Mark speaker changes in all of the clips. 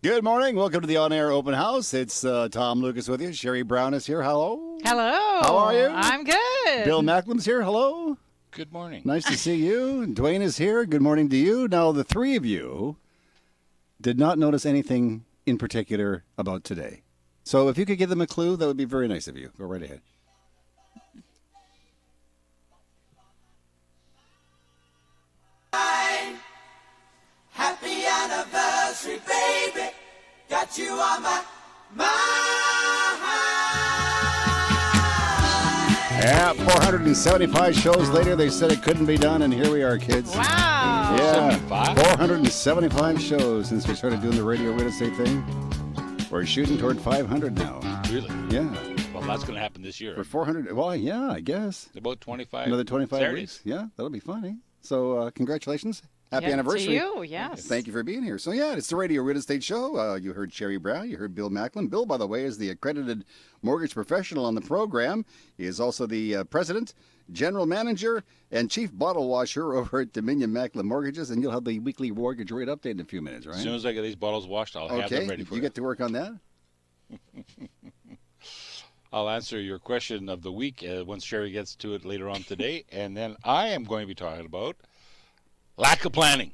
Speaker 1: Good morning. Welcome to the On-Air Open House. It's Tom Lucas with you. Sherry Brown is here. Hello.
Speaker 2: Hello.
Speaker 1: How are you?
Speaker 2: I'm good.
Speaker 1: Bill Macklem's here. Hello.
Speaker 3: Good morning.
Speaker 1: Nice to see you. Dwayne is here. Good morning to you. Now, the three of you did not notice anything in particular about today. So if you could give them a clue, that would be very nice of you. Go right ahead.
Speaker 4: Happy anniversary, baby. Got you on my mind.
Speaker 1: Yeah, 475 shows later, they said it couldn't be done, and here we are, kids.
Speaker 2: Wow.
Speaker 1: Yeah,
Speaker 3: 75?
Speaker 1: 475 shows since we started doing the radio real estate thing. We're shooting toward 500 now.
Speaker 3: Really?
Speaker 1: Yeah.
Speaker 3: Well, that's going to happen this year.
Speaker 1: For 400, well, yeah, I guess.
Speaker 3: About 25.
Speaker 1: Another 25
Speaker 3: Saturdays.
Speaker 1: weeks. Yeah, that'll be funny. So, congratulations. Happy
Speaker 2: Yeah,
Speaker 1: anniversary.
Speaker 2: to you, yes.
Speaker 1: Thank you for being here. So, yeah, it's the Radio Real Estate Show. You heard Sherry Brown. You heard Bill Macklin. Bill, by the way, is the accredited mortgage professional on the program. He is also the president, general manager, and chief bottle washer over at Dominion Macklin Mortgages. And you'll have the weekly mortgage rate update in a few minutes, right?
Speaker 3: As soon as I get these bottles washed, I'll have them ready for
Speaker 1: you get to work on that?
Speaker 3: I'll answer your question of the week once Sherry gets to it later on today. And then I am going to be talking about lack of planning.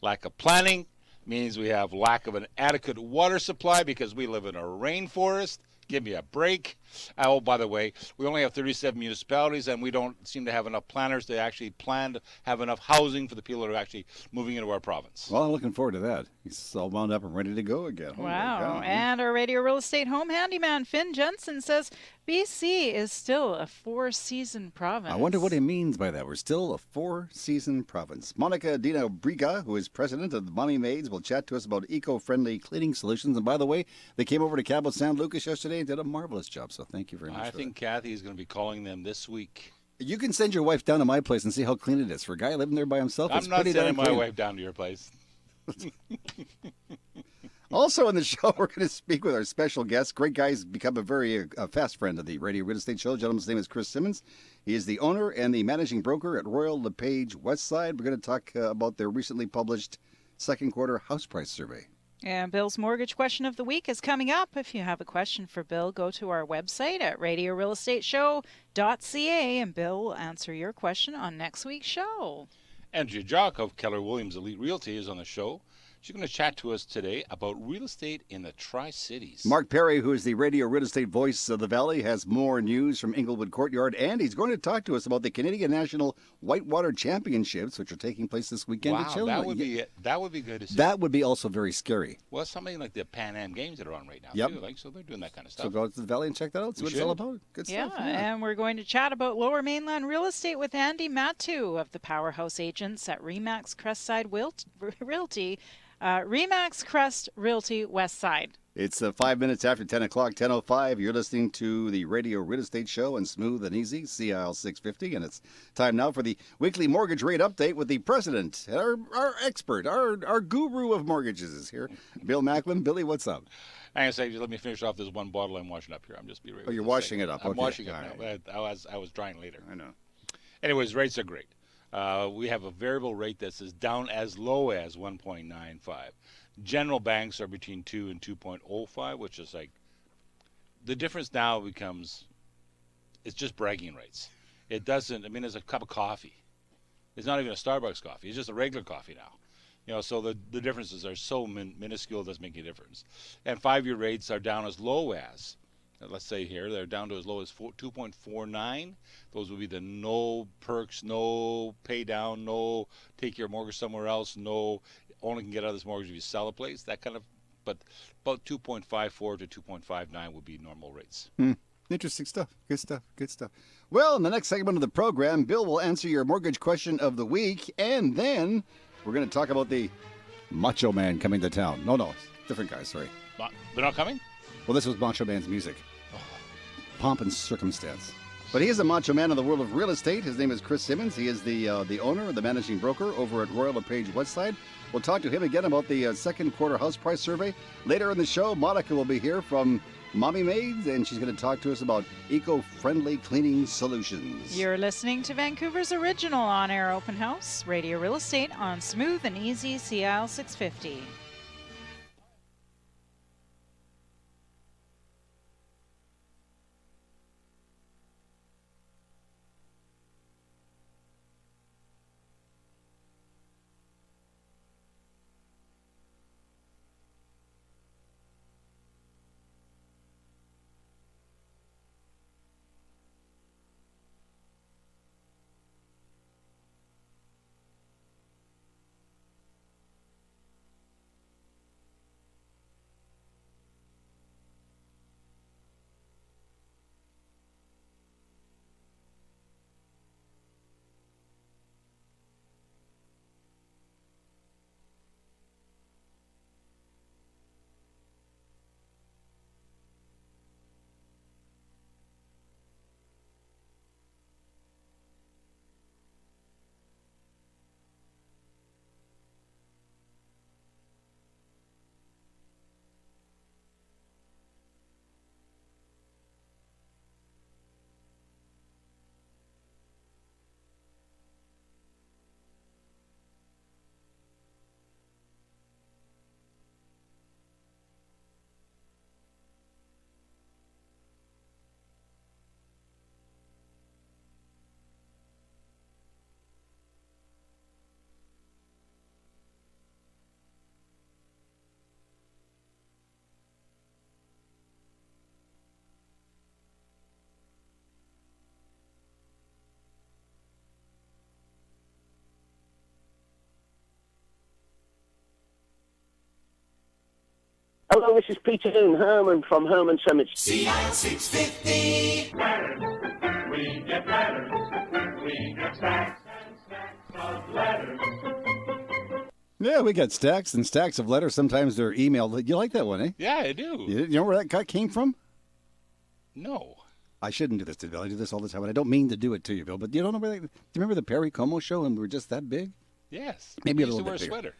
Speaker 3: Lack of planning means we have lack of an adequate water supply because we live in a rainforest. Give me a break. Oh, by the way, we only have 37 municipalities, and we don't seem to have enough planners to actually plan to have enough housing for the people that are actually moving into our province.
Speaker 1: Well, I'm looking forward to that. He's all wound up and ready to go again. Holy
Speaker 2: Wow.
Speaker 1: cow.
Speaker 2: And our Radio Real Estate home handyman, Finn Jensen, says BC is still a four-season province.
Speaker 1: I wonder what he means by that. We're still a four-season province. Monica Dina Briga, who is president of the Mommy Maids, will chat to us about eco-friendly cleaning solutions. And by the way, they came over to Cabot San Lucas yesterday and did a marvelous job. So thank you very much.
Speaker 3: I think Kathy is going to be calling them this week.
Speaker 1: You can send your wife down to my place and see how clean it is. For a guy living there by himself, it's
Speaker 3: I'm not
Speaker 1: pretty
Speaker 3: sending
Speaker 1: darn
Speaker 3: my
Speaker 1: clean.
Speaker 3: wife down to your place.
Speaker 1: Also in the show, we're going to speak with our special guest. Great guy. He's become a very fast friend of the Radio Real Estate Show. The gentleman's name is Chris Simmons. He is the owner and the managing broker at Royal LePage Westside. We're going to talk about their recently published second quarter house price survey.
Speaker 2: And Bill's mortgage question of the week is coming up. If you have a question for Bill, go to our website at radiorealestateshow.ca, and Bill will answer your question on next week's show.
Speaker 3: Andrea Jock of Keller Williams Elite Realty is on the show. She's going to chat to us today about real estate in the Tri-Cities.
Speaker 1: Mark Perry, who is the radio real estate voice of the Valley, has more news from Inglewood Courtyard, and he's going to talk to us about the Canadian National Whitewater Championships, which are taking place this weekend at
Speaker 3: Wow,
Speaker 1: Chilliwack.
Speaker 3: that would be good to see.
Speaker 1: That would be also very scary.
Speaker 3: Well, something like the Pan Am Games that are on right now,
Speaker 1: Yep.
Speaker 3: too. Like, so they're doing that kind of
Speaker 1: So
Speaker 3: stuff.
Speaker 1: go out to the Valley and check that out. See
Speaker 3: We
Speaker 1: what it's all
Speaker 3: should.
Speaker 1: about. Good
Speaker 2: Yeah,
Speaker 1: stuff.
Speaker 2: and we're going to chat about Lower Mainland real estate with Andy Matu of the Powerhouse Agents at Remax Crestside Realty. Remax Crest Realty West Side.
Speaker 1: It's 5 minutes after 10 o'clock, 10:05. You're listening to the Radio Real Estate Show on Smooth and Easy, CIL 650. And it's time now for the weekly mortgage rate update with the president, our expert, our guru of mortgages is here, Bill Macklin. Billy, what's up?
Speaker 3: I'm going to say, just let me finish off this one bottle I'm washing up here. I'm just be right.
Speaker 1: Oh, you're
Speaker 3: with
Speaker 1: washing
Speaker 3: second.
Speaker 1: it up.
Speaker 3: I'm
Speaker 1: Okay.
Speaker 3: washing it
Speaker 1: All
Speaker 3: now.
Speaker 1: right.
Speaker 3: But I was drying later.
Speaker 1: I know.
Speaker 3: Anyways, rates are great. We have a variable rate that's as down as low as 1.95. General banks are between 2 and 2.05, which is like the difference now becomes it's just bragging rights. It doesn't. I mean, it's a cup of coffee. It's not even a Starbucks coffee. It's just a regular coffee now. You know, so the differences are so minuscule it doesn't make a difference. And 5-year rates are down as low as, let's say here, they're down to as low as 2.49. Those would be the no perks, no pay down, no take your mortgage somewhere else, no only can get out of this mortgage if you sell a place, that kind of, but about 2.54 to 2.59 would be normal rates.
Speaker 1: Interesting stuff. Good stuff. Good stuff. Well, in the next segment of the program, Bill will answer your mortgage question of the week, and then we're going to talk about the Macho Man coming to town. No, different guy, sorry.
Speaker 3: They're not coming?
Speaker 1: Well, this was Macho Man's music. Pomp and circumstance. But he is a macho man in the world of real estate. His name is Chris Simmons. He is the owner, the managing broker over at Royal LePage Westside. We'll talk to him again about the second quarter house price survey. Later in the show, Monica will be here from Mommy Maids, and she's going to talk to us about eco-friendly cleaning solutions.
Speaker 2: You're listening to Vancouver's original on-air open house, Radio Real Estate on Smooth and Easy CIL 650.
Speaker 5: Hello, this is Peter and Herman from Herman Cemetery.
Speaker 4: CIL 650.
Speaker 6: We get letters. We get stacks and stacks of letters.
Speaker 1: Yeah, we got stacks and stacks of letters. Sometimes they're emailed. You like that one, eh?
Speaker 3: Yeah, I do.
Speaker 1: You know where that guy came from?
Speaker 3: No.
Speaker 1: I shouldn't do this to Bill. I do this all the time, and I don't mean to do it to you, Bill. But you don't know where do you remember the Perry Como show and we were just that big?
Speaker 3: Yes.
Speaker 1: Maybe
Speaker 3: He
Speaker 1: a
Speaker 3: used
Speaker 1: little
Speaker 3: to wear
Speaker 1: bit
Speaker 3: a
Speaker 1: bigger.
Speaker 3: sweater.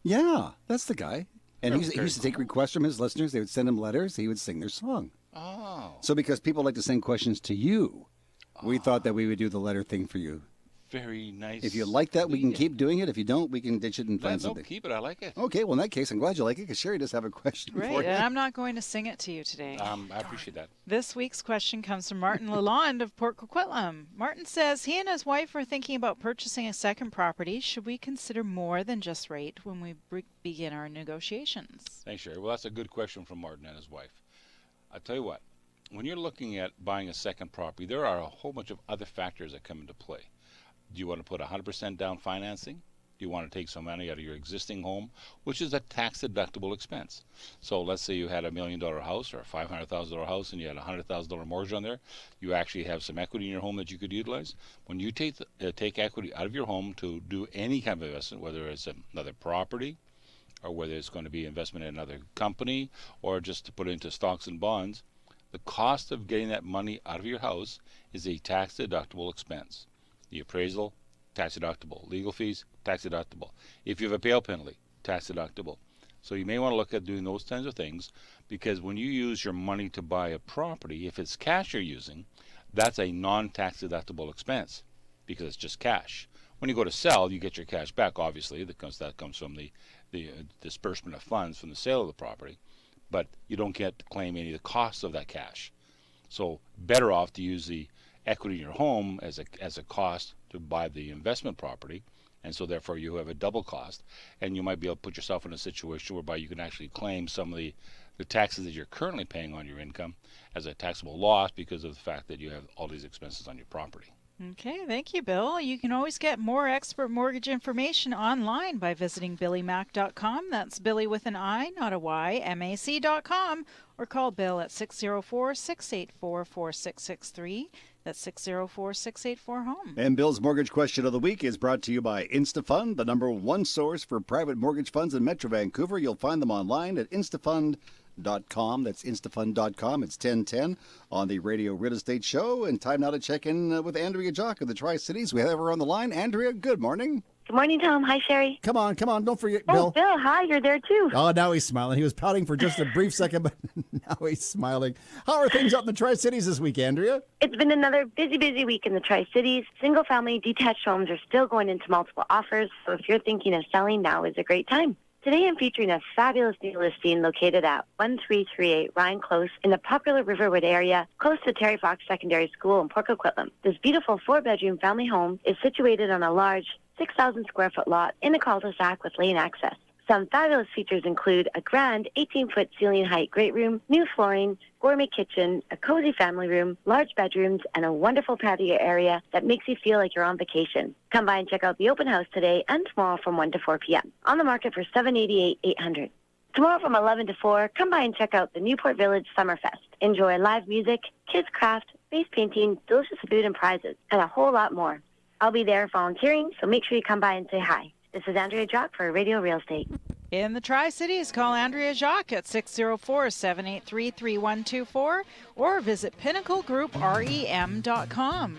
Speaker 1: Yeah, that's the guy. And
Speaker 3: Remember
Speaker 1: he used to take requests from his listeners. They would send him letters. He would sing their song.
Speaker 3: Oh.
Speaker 1: So because people like to send questions to you, we thought that we would do the letter thing for you.
Speaker 3: Very nice.
Speaker 1: If you like that, we can keep doing it. If you don't, we can ditch it and find
Speaker 3: No,
Speaker 1: something.
Speaker 3: keep it. I like it.
Speaker 1: Okay, well, in that case, I'm glad you like it because Sherry does have a question for
Speaker 2: Right,
Speaker 1: you.
Speaker 2: and I'm not going to sing it to you today.
Speaker 3: I appreciate that.
Speaker 2: This week's question comes from Martin Lalonde of Port Coquitlam. Martin says he and his wife are thinking about purchasing a second property. Should we consider more than just rate when we begin our negotiations?
Speaker 3: Thanks, Sherry. Well, that's a good question from Martin and his wife. I'll tell you what. When you're looking at buying a second property, there are a whole bunch of other factors that come into play. Do you want to put 100% down financing? Do you want to take some money out of your existing home, which is a tax-deductible expense? So let's say you had $1 million house or a $500,000 house and you had a $100,000 mortgage on there. You actually have some equity in your home that you could utilize. When you take equity out of your home to do any kind of investment, whether it's another property or whether it's going to be investment in another company or just to put it into stocks and bonds, the cost of getting that money out of your house is a tax-deductible expense. The appraisal, tax deductible. Legal fees, tax deductible. If you have a bail penalty, tax deductible. So you may want to look at doing those kinds of things because when you use your money to buy a property, if it's cash you're using, that's a non-tax deductible expense because it's just cash. When you go to sell, you get your cash back, obviously, because that comes from the disbursement of funds from the sale of the property, but you don't get to claim any of the costs of that cash. So better off to use the equity in your home as a cost to buy the investment property, and so therefore you have a double cost, and you might be able to put yourself in a situation whereby you can actually claim some of the taxes that you're currently paying on your income as a taxable loss because of the fact that you have all these expenses on your property.
Speaker 2: Okay, thank you, Bill. You can always get more expert mortgage information online by visiting billymac.com. That's Billy with an I, not a Y, MAC.com, or call Bill at 604-684-4663. That's 604-684-HOME.
Speaker 1: And Bill's mortgage question of the week is brought to you by InstaFund, the #1 source for private mortgage funds in Metro Vancouver. You'll find them online at instafund.com. That's instafund.com. It's 10:10 on the Radio Real Estate Show. And time now to check in with Andrea Jock of the Tri-Cities. We have her on the line. Andrea, good morning.
Speaker 7: Good morning, Tom. Hi, Sherry.
Speaker 1: Come on. Don't forget
Speaker 7: Oh,
Speaker 1: Bill.
Speaker 7: Bill, hi. You're there, too.
Speaker 1: Oh, now he's smiling. He was pouting for just a brief second, but now he's smiling. How are things up in the Tri-Cities this week, Andrea?
Speaker 7: It's been another busy week in the Tri-Cities. Single-family detached homes are still going into multiple offers, so if you're thinking of selling, now is a great time. Today I'm featuring a fabulous new listing located at 1338 Ryan Close in the popular Riverwood area, close to Terry Fox Secondary School in Port Coquitlam. This beautiful 4-bedroom family home is situated on a large 6,000 square foot lot in a cul-de-sac with lane access. Some fabulous features include a grand 18-foot ceiling height great room, new flooring, gourmet kitchen, a cozy family room, large bedrooms, and a wonderful patio area that makes you feel like you're on vacation. Come by and check out the open house today and tomorrow from 1 to 4 p.m. On the market for $788,800. Tomorrow from 11 to 4, come by and check out the Newport Village Summerfest. Enjoy live music, kids craft, face painting, delicious food and prizes, and a whole lot more. I'll be there volunteering, so make sure you come by and say hi. This is Andrea Jock for Radio Real Estate.
Speaker 2: In the Tri-Cities, call Andrea Jacques at 604-783-3124 or visit pinnaclegrouprem.com.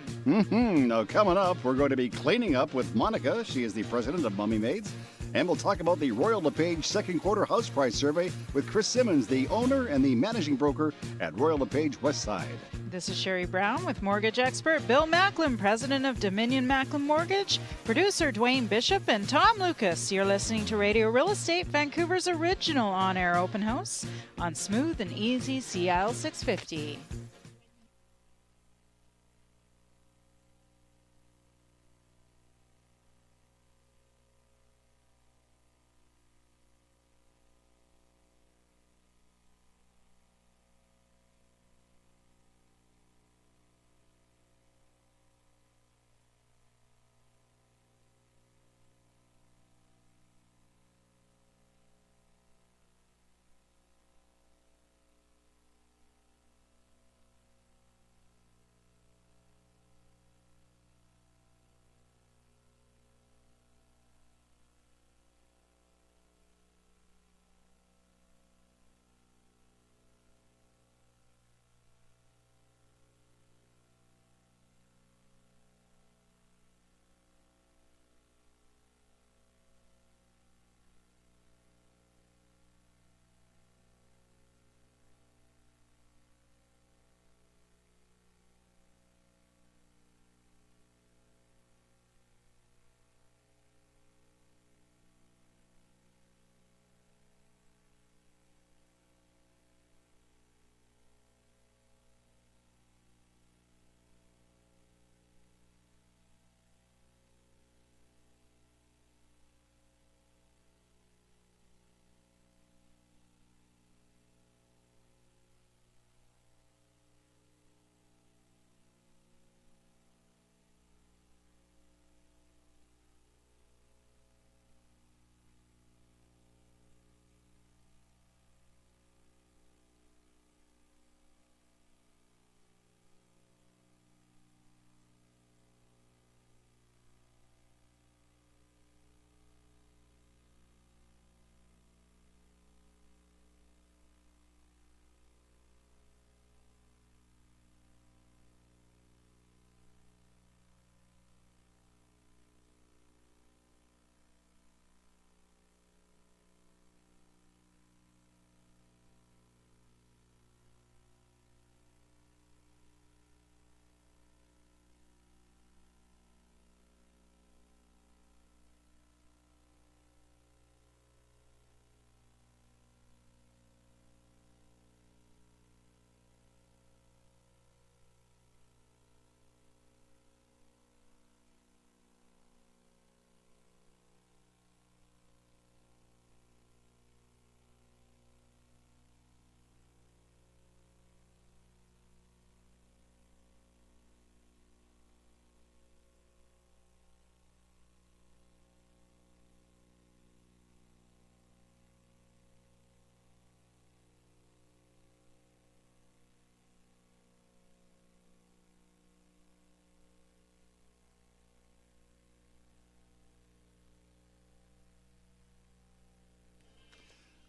Speaker 1: Now, coming up, we're going to be cleaning up with Monica. She is the president of Mummy Maids. And we'll talk about the Royal LePage second quarter house price survey with Chris Simmons, the owner and the managing broker at Royal LePage Westside.
Speaker 2: This is Sherry Brown with mortgage expert Bill Macklin, president of Dominion Macklin Mortgage, producer Dwayne Bishop, and Tom Lucas. You're listening to Radio Real Estate, Vancouver's original on-air open house on Smooth and Easy CIL 650.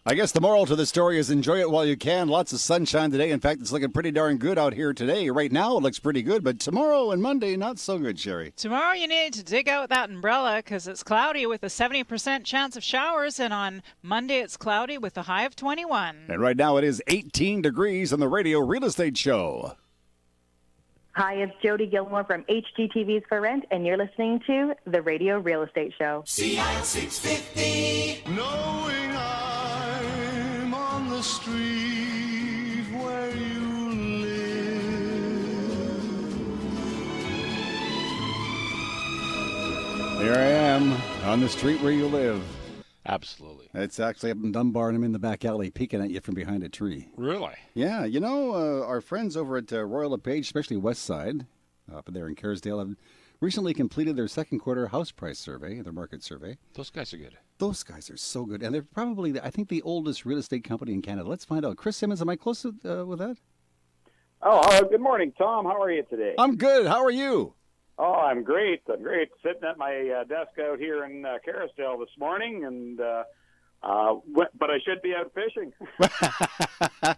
Speaker 1: I guess the moral to the story is enjoy it while you can. Lots of sunshine today. In fact, it's looking pretty darn good out here today. Right now, it looks pretty good, but tomorrow and Monday, not so good, Sherry.
Speaker 2: Tomorrow you need to dig out that umbrella because it's cloudy with a 70% chance of showers, and on Monday it's cloudy with a high of 21.
Speaker 1: And right now it is 18 degrees on the Radio Real Estate Show.
Speaker 8: Hi, it's Jody Gilmore from HGTV's For Rent, and you're listening to the Radio Real Estate Show.
Speaker 4: CI 650.
Speaker 9: Knowing I'm on the street where you live.
Speaker 1: Here I am on the street where you live.
Speaker 3: Absolutely.
Speaker 1: It's actually up in Dunbar, and I'm in the back alley peeking at you from behind a tree.
Speaker 3: Really?
Speaker 1: Yeah, you know, our friends over at Royal LePage, especially West Side, up there in Kerrisdale, have recently completed their second quarter house price survey, their market survey.
Speaker 3: Those guys are good.
Speaker 1: Those guys are so good, and they're probably, I think, the oldest real estate company in Canada. Let's find out. Chris Simmons, am I close with that?
Speaker 10: Oh, good morning, Tom. How are you today?
Speaker 1: I'm good. How are you?
Speaker 10: Oh, I'm great. I'm great. Sitting at my desk out here in Kerrisdale this morning, and but I should be out fishing.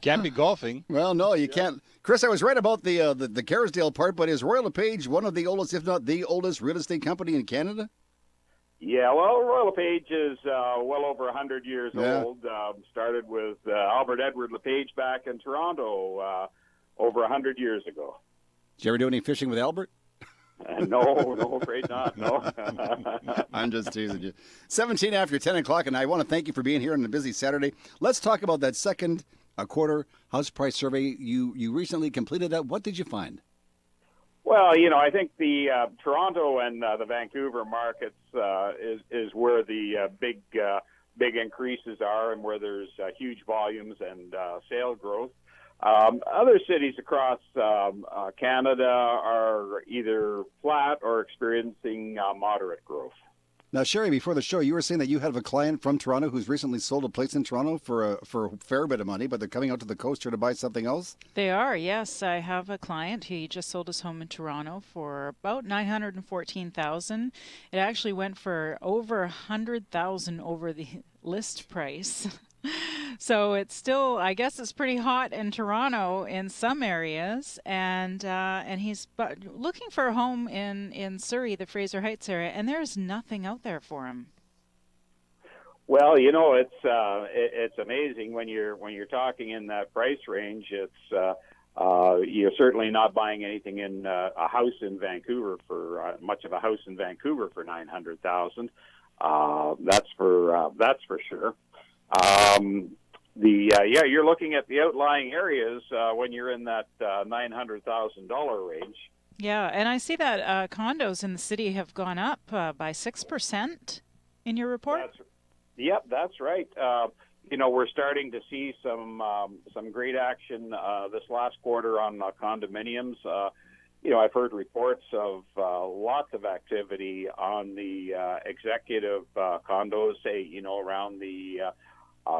Speaker 3: Can't be golfing.
Speaker 1: Well, no, you can't. Chris, I was right about the Kerrisdale part, but is Royal LePage one of the oldest, if not the oldest, real estate company in Canada?
Speaker 10: Yeah, well, Royal LePage is well over 100 years old. Started with Albert Edward LePage back in Toronto over 100 years ago.
Speaker 1: Did you ever do any fishing with Albert?
Speaker 10: No, afraid not. No.
Speaker 1: I'm just teasing you. 17 after 10 o'clock, and I want to thank you for being here on a busy Saturday. Let's talk about that second quarter house price survey. You recently completed that. What did you find?
Speaker 10: Well, you know, I think the Toronto and the Vancouver markets is where the big increases are, and where there's huge volumes and sale growth. Other cities across Canada are either flat or experiencing moderate growth.
Speaker 1: Now, Sherry, before the show, you were saying that you have a client from Toronto who's recently sold a place in Toronto for a fair bit of money, but they're coming out to the coast here to buy something else?
Speaker 2: They are, yes. I have a client. He just sold his home in Toronto for about $914,000. It actually went for over $100,000 over the list price. So it's still, I guess it's pretty hot in Toronto in some areas, and he's looking for a home in Surrey, the Fraser Heights area, and there's nothing out there for him.
Speaker 10: Well, you know, it's amazing when you're talking in that price range. It's you're certainly not buying anything in a house in Vancouver for much of a house in Vancouver for $900,000. That's for sure. You're looking at the outlying areas when you're in that $900,000 range.
Speaker 2: Yeah, and I see that condos in the city have gone up by 6% in your report.
Speaker 10: That's right. You know, we're starting to see some great action this last quarter on condominiums. You know, I've heard reports of lots of activity on the executive condos, say, you know, around the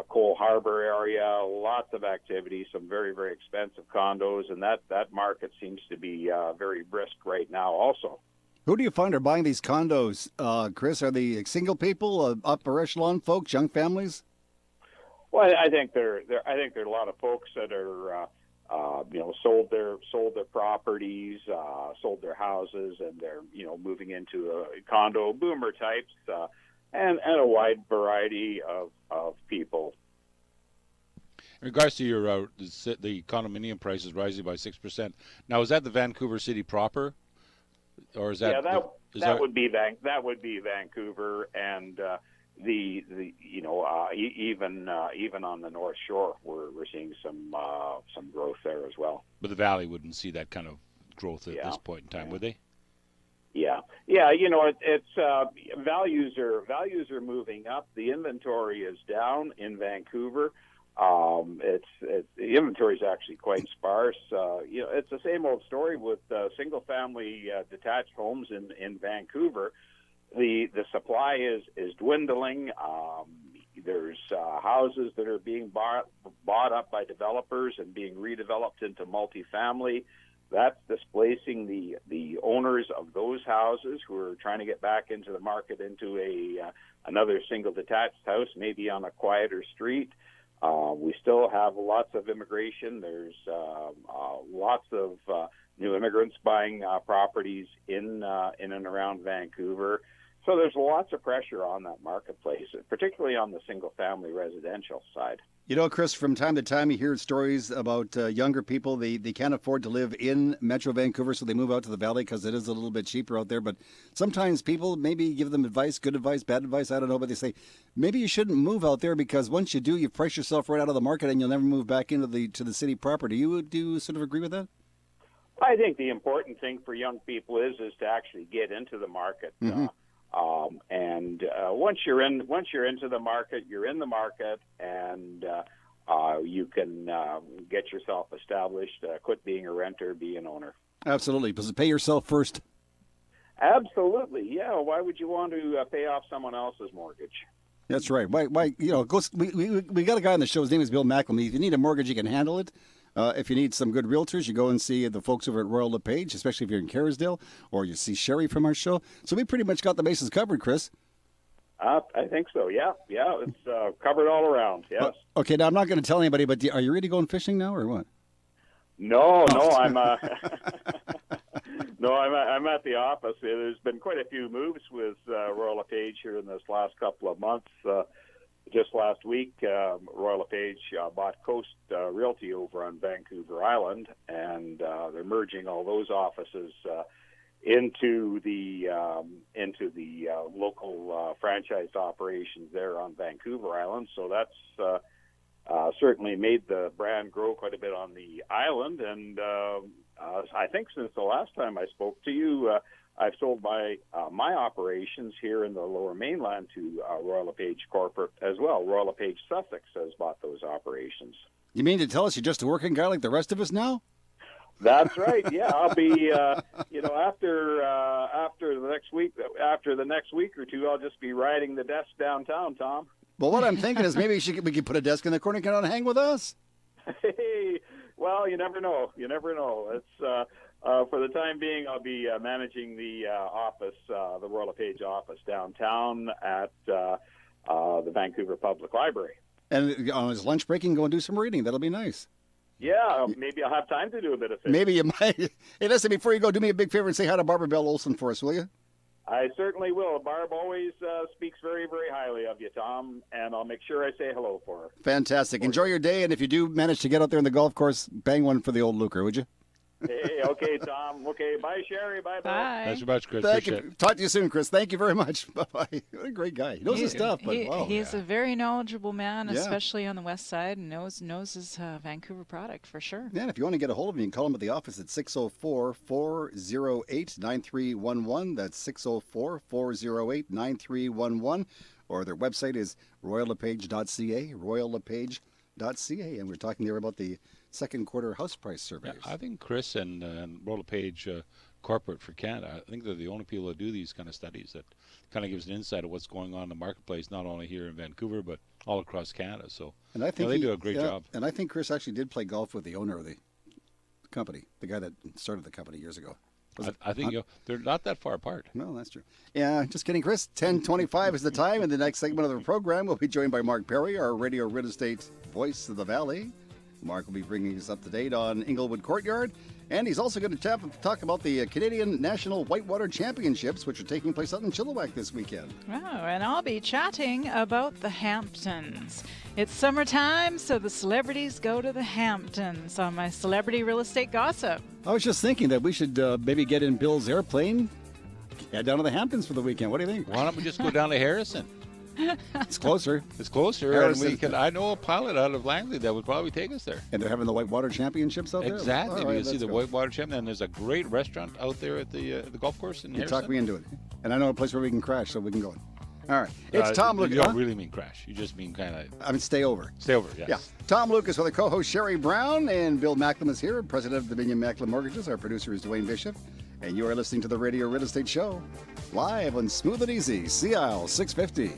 Speaker 10: Cole Harbor area. Lots of activity, some very, very expensive condos, and that market seems to be very brisk right now also.
Speaker 1: Who do you find are buying these condos, Chris? Are they single people, upper echelon folks, young families?
Speaker 10: Well, I think there are a lot of folks that are you know, sold their properties, sold their houses, and they're, you know, moving into a condo boomer types, and a wide variety of people.
Speaker 3: In regards to your the condominium prices rising by 6%, now is that the Vancouver city proper, or is that
Speaker 10: that would be Vancouver, and the you know even on the North Shore we're seeing some growth there as well.
Speaker 3: But the Valley wouldn't see that kind of growth at this point in time, would they?
Speaker 10: Yeah. You know, it's values are moving up. The inventory is down in Vancouver. The inventory is actually quite sparse. You know, it's the same old story with single-family detached homes in Vancouver. The supply is dwindling. There's houses that are being bought up by developers and being redeveloped into multifamily. That's displacing the owners of those houses who are trying to get back into the market into another single detached house, maybe on a quieter street. We still have lots of immigration. There's lots of new immigrants buying properties in and around Vancouver. So there's lots of pressure on that marketplace, particularly on the single-family residential side.
Speaker 1: You know, Chris, from time to time you hear stories about younger people. They can't afford to live in Metro Vancouver, so they move out to the Valley because it is a little bit cheaper out there. But sometimes people maybe give them advice, good advice, bad advice, I don't know. But they say, maybe you shouldn't move out there because once you do, you price yourself right out of the market and you'll never move back into the city proper. Do you sort of agree with that?
Speaker 10: I think the important thing for young people is to actually get into the market.
Speaker 1: Mm-hmm.
Speaker 10: Once you're into the market, you're in the market, and you can get yourself established, quit being a renter, be an owner.
Speaker 1: Absolutely. But pay yourself first.
Speaker 10: Absolutely, yeah. Why would you want to pay off someone else's mortgage?
Speaker 1: That's right. Why? You know, we got a guy on the show. His name is Bill Macklem. If you need a mortgage, you can handle it. If you need some good realtors, you go and see the folks over at Royal LePage, especially if you're in Kerrisdale, or you see Sherry from our show. So we pretty much got the bases covered, Chris.
Speaker 10: I think so, yeah. It's covered all around, yes.
Speaker 1: Okay, now I'm not going to tell anybody, but are you really going fishing now, or what?
Speaker 10: No, I'm I'm at the office. There's been quite a few moves with Royal LePage here in this last couple of months. Just last week, Royal LePage bought Coast Realty over on Vancouver Island, and they're merging all those offices into the local franchised operations there on Vancouver Island. So that's certainly made the brand grow quite a bit on the island. And I think since the last time I spoke to you, I've sold my operations here in the Lower Mainland to Royal LePage Corporate as well. Royal LePage Sussex has bought those operations. You
Speaker 1: mean to tell us you're just a working guy like the rest of us now?
Speaker 10: That's right. Yeah, I'll be. After the next week or two, I'll just be riding the desk downtown, Tom.
Speaker 1: Well, what I'm thinking is maybe we could put a desk in the corner and come out and hang with us.
Speaker 10: Hey, well, you never know. It's. For the time being, I'll be managing the office, the Royal LePage office downtown at the Vancouver Public Library.
Speaker 1: And on his lunch break, you can go and do some reading. That'll be nice.
Speaker 10: Yeah, maybe I'll have time to do a bit of fishing.
Speaker 1: Maybe you might. Hey, listen, before you go, do me a big favor and say hi to Barbara Bell Olson for us, will you?
Speaker 10: I certainly will. Barb always speaks very, very highly of you, Tom, and I'll make sure I say hello for her.
Speaker 1: Fantastic. Enjoy your day, and if you do manage to get out there in the golf course, bang one for the old Luker, would you?
Speaker 10: Hey, okay, Tom. Okay, bye, Sherry. Bye, Bill.
Speaker 2: Bye.
Speaker 3: Thanks so much, Chris.
Speaker 1: Thank you. Talk to you soon, Chris. Thank you very much. Bye-bye. What a great guy. He knows his stuff, but wow.
Speaker 2: He's a very knowledgeable man, especially on the west side, and knows his Vancouver product for sure.
Speaker 1: Yeah, and if you want to get a hold of him, you can call him at the office at 604-408-9311. That's 604-408-9311. Or their website is royallepage.ca, royallepage.ca. And we're talking there about the second quarter house price surveys.
Speaker 3: Yeah, I think Chris and Royal LePage Corporate for Canada, I think they're the only people that do these kind of studies that kind of gives an insight of what's going on in the marketplace, not only here in Vancouver, but all across Canada. So
Speaker 1: and I think
Speaker 3: they do a great job.
Speaker 1: And I think Chris actually did play golf with the owner of the company, the guy that started the company years ago.
Speaker 3: I think they're not that far apart.
Speaker 1: No, that's true. Yeah, just kidding, Chris. 10:25 is the time. In the next segment of the program, we'll be joined by Mark Perry, our radio real estate voice of the Valley. Mark will be bringing us up to date on Inglewood Courtyard. And he's also going to talk about the Canadian National Whitewater Championships, which are taking place out in Chilliwack this weekend.
Speaker 2: Oh, and I'll be chatting about the Hamptons. It's summertime, so the celebrities go to the Hamptons on my celebrity real estate gossip.
Speaker 1: I was just thinking that we should maybe get in Bill's airplane, head down to the Hamptons for the weekend. What do you think?
Speaker 3: Why don't we just go down to Harrison?
Speaker 1: It's closer.
Speaker 3: It's closer, and we could. I know a pilot out of Langley that would probably take us there.
Speaker 1: And they're having the Whitewater Championships out there?
Speaker 3: Exactly. We can see the Whitewater Champion, and there's a great restaurant out there at the golf course in Harrison.
Speaker 1: Talk me into it. And I know a place where we can crash, so we can go. All right. It's Tom Lucas.
Speaker 3: You don't really mean crash. You just mean kind of...
Speaker 1: I mean stay over.
Speaker 3: Stay over, yes.
Speaker 1: Yeah. Tom Lucas with our co-host Sherry Brown, and Bill Macklem is here, president of Dominion Macklem Mortgages. Our producer is Dwayne Bishop. And you are listening to the Radio Real Estate Show, live on Smooth and Easy, CIL 650.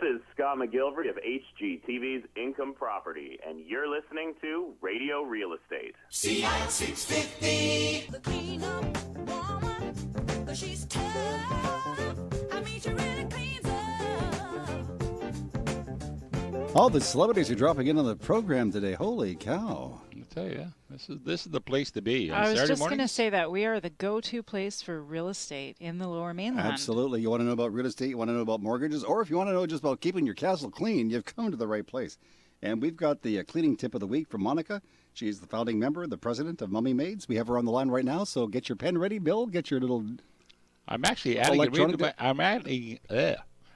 Speaker 11: is Scott McGilvery of HGTV's Income Property, and you're listening to Radio Real Estate.
Speaker 4: CI 650. The clean up woman, 'cause she's tough. I mean, she really cleans up.
Speaker 1: All the celebrities are dropping in on the program today. Holy cow.
Speaker 3: I'll tell you, this is the place to be. On
Speaker 2: I was
Speaker 3: Saturday
Speaker 2: just going
Speaker 3: mornings.
Speaker 2: to say that we are the go-to place for real estate in the Lower Mainland.
Speaker 1: Absolutely. You want to know about real estate, you want to know about mortgages, or if you want to know just about keeping your castle clean, you've come to the right place. And we've got the cleaning tip of the week from Monica. She's the founding member, the president of Mummy Maids. We have her on the line right now, so get your pen ready, Bill. Get your little
Speaker 3: I'm actually adding it
Speaker 1: electronic.
Speaker 3: into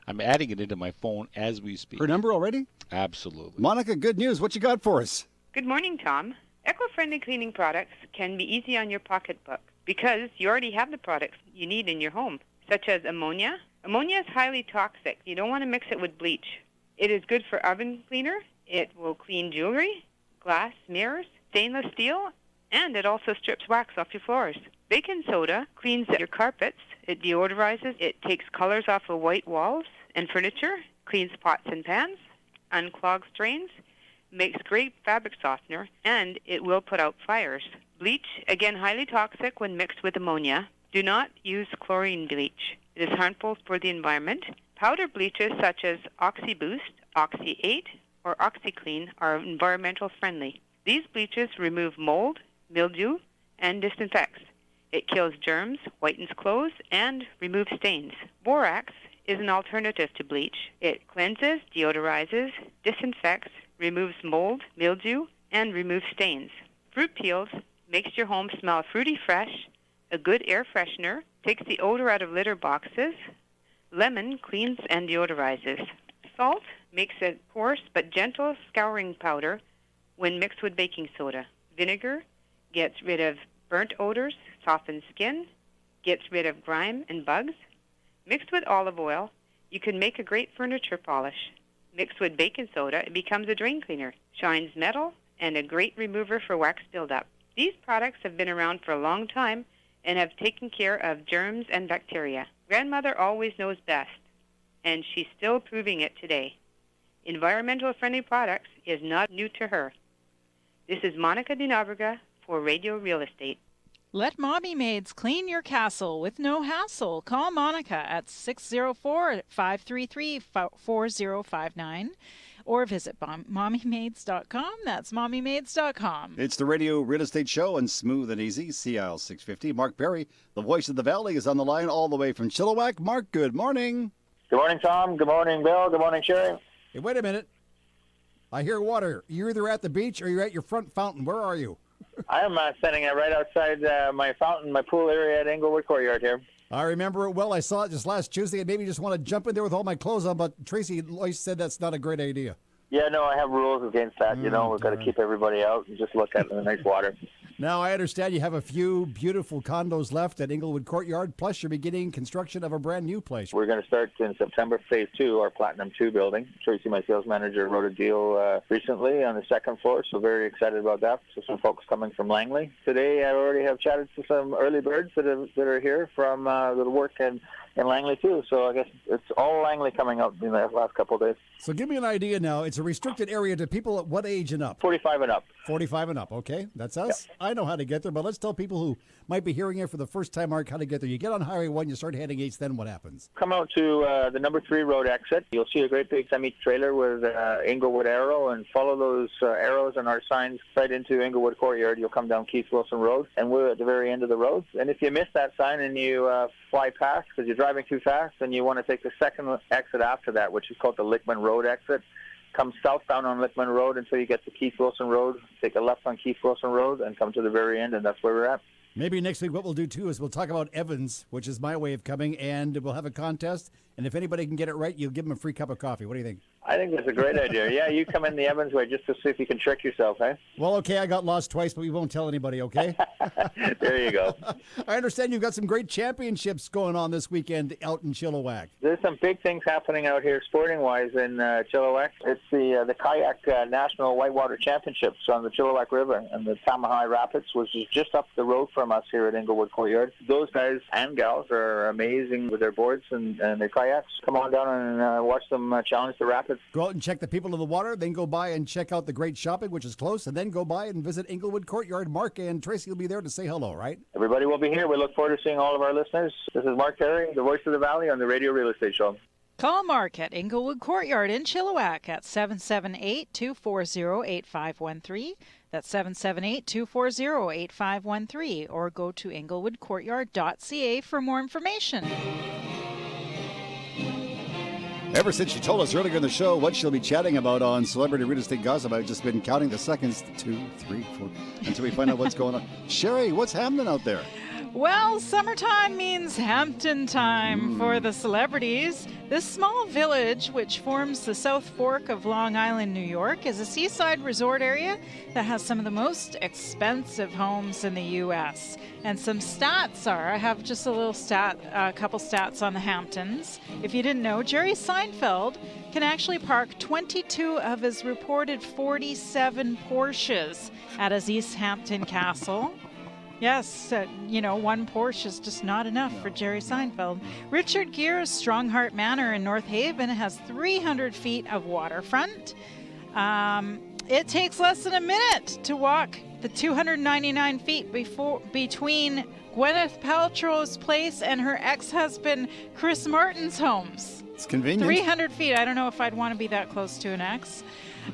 Speaker 3: I'm adding it into my phone as we speak.
Speaker 1: Her number already?
Speaker 3: Absolutely.
Speaker 1: Monica, good news. What you got for us?
Speaker 12: Good morning, Tom. Eco-friendly cleaning products can be easy on your pocketbook because you already have the products you need in your home, such as ammonia. Ammonia is highly toxic. You don't want to mix it with bleach. It is good for oven cleaner. It will clean jewelry, glass, mirrors, stainless steel, and it also strips wax off your floors. Baking soda cleans your carpets. It deodorizes. It takes colors off of white walls and furniture, cleans pots and pans, unclogs drains, makes great fabric softener, and it will put out fires. Bleach, again highly toxic when mixed with ammonia. Do not use chlorine bleach. It is harmful for the environment. Powder bleaches such as OxyBoost, Oxy 8, or OxyClean are environmental friendly. These bleaches remove mold, mildew, and disinfects. It kills germs, whitens clothes, and removes stains. Borax is an alternative to bleach. It cleanses, deodorizes, disinfects, removes mold, mildew, and removes stains. Fruit peels makes your home smell fruity fresh. A good air freshener takes the odor out of litter boxes. Lemon cleans and deodorizes. Salt makes a coarse but gentle scouring powder when mixed with baking soda. Vinegar gets rid of burnt odors, softens skin, gets rid of grime and bugs. Mixed with olive oil, you can make a great furniture polish. Mixed with baking soda, it becomes a drain cleaner, shines metal, and a great remover for wax buildup. These products have been around for a long time and have taken care of germs and bacteria. Grandmother always knows best, and she's still proving it today. Environmental friendly products is not new to her. This is Monica DeNabriga for Radio Real Estate.
Speaker 2: Let Mommy Maids clean your castle with no hassle. Call Monica at 604-533-4059 or visit mommymaids.com. That's mommymaids.com.
Speaker 1: It's the Radio Real Estate Show on Smooth and Easy, CIL 650. Mark Perry, the voice of the Valley, is on the line all the way from Chilliwack. Mark, good morning.
Speaker 13: Good morning, Tom. Good morning, Bill. Good morning, Sherry.
Speaker 14: Hey, wait a minute. I hear water. You're either at the beach or you're at your front fountain. Where are you?
Speaker 13: I am standing right outside my fountain, my pool area at Englewood Courtyard here.
Speaker 14: I remember it well. I saw it just last Tuesday and maybe just want to jump in there with all my clothes on, but Tracy always said that's not a great idea.
Speaker 13: Yeah, no, I have rules against that. We've got to keep everybody out and just look at the nice water.
Speaker 14: Now, I understand you have a few beautiful condos left at Englewood Courtyard, plus you're beginning construction of a brand new place.
Speaker 13: We're going to start in September, Phase 2, our Platinum 2 building. Tracy, my sales manager, wrote a deal recently on the second floor, so very excited about that. So some folks coming from Langley. Today, I already have chatted to some early birds that are here from the work in Langley, too. So I guess it's all Langley coming up in the last couple of days.
Speaker 14: So give me an idea now. It's a restricted area to people at what age and up?
Speaker 13: 45 and up.
Speaker 14: 45 and up, okay. That's us. Yep. I know how to get there, but let's tell people who might be hearing it for the first time, Mark, how to get there. You get on Highway 1, you start heading east, then what happens?
Speaker 13: Come out to the number 3 road exit. You'll see a great big semi-trailer with Englewood Arrow, and follow those arrows and our signs right into Englewood Courtyard. You'll come down Keith Wilson Road, and we're at the very end of the road. And if you miss that sign and you fly past because you're driving too fast, then you want to take the second exit after that, which is called the Lickman Road exit. Come southbound on Lickman Road until you get to Keith Wilson Road. Take a left on Keith Wilson Road and come to the very end, and that's where we're at.
Speaker 14: Maybe next week what we'll do, too, is we'll talk about Evans, which is my way of coming, and we'll have a contest. And if anybody can get it right, you'll give them a free cup of coffee. What do you think?
Speaker 13: I think that's a great idea. Yeah, you come in the Evans way just to see if you can trick yourself, eh?
Speaker 14: Well, okay, I got lost twice, but we won't tell anybody, okay?
Speaker 13: There you go.
Speaker 14: I understand you've got some great championships going on this weekend out in Chilliwack.
Speaker 13: There's some big things happening out here sporting-wise in Chilliwack. It's the Kayak National Whitewater Championships on the Chilliwack River and the Tamahai Rapids, which is just up the road from us here at Inglewood Courtyard. Those guys and gals are amazing with their boards and their kayaks. Come on down and watch them challenge the rapids.
Speaker 14: Go out and check the people in the water, then go by and check out the great shopping, which is close, and then go by and visit Inglewood Courtyard. Mark and Tracy will be there to say hello, right?
Speaker 13: Everybody will be here. We look forward to seeing all of our listeners. This is Mark Terry, the voice of the Valley on the Radio Real Estate Show.
Speaker 2: Call Mark at Inglewood Courtyard in Chilliwack at 778-240-8513. That's 778-240-8513. Or go to inglewoodcourtyard.ca for more information.
Speaker 1: Ever since she told us earlier in the show what she'll be chatting about on Celebrity Real Estate Gossip, I've just been counting the seconds, 2, 3, 4, until we find out what's going on. Sherry, what's happening out there?
Speaker 2: Well, summertime means Hampton time for the celebrities. This small village, which forms the South Fork of Long Island, New York, is a seaside resort area that has some of the most expensive homes in the U.S. And some stats are, I have just a couple stats on the Hamptons. If you didn't know, Jerry Seinfeld can actually park 22 of his reported 47 Porsches at his East Hampton castle. Yes, one Porsche is just not enough for Jerry Seinfeld. Richard Gere's Strongheart Manor in North Haven has 300 feet of waterfront. It takes less than a minute to walk the 299 feet between Gwyneth Paltrow's place and her ex-husband Chris Martin's homes.
Speaker 1: It's convenient.
Speaker 2: 300 feet. I don't know if I'd want to be that close to an ex.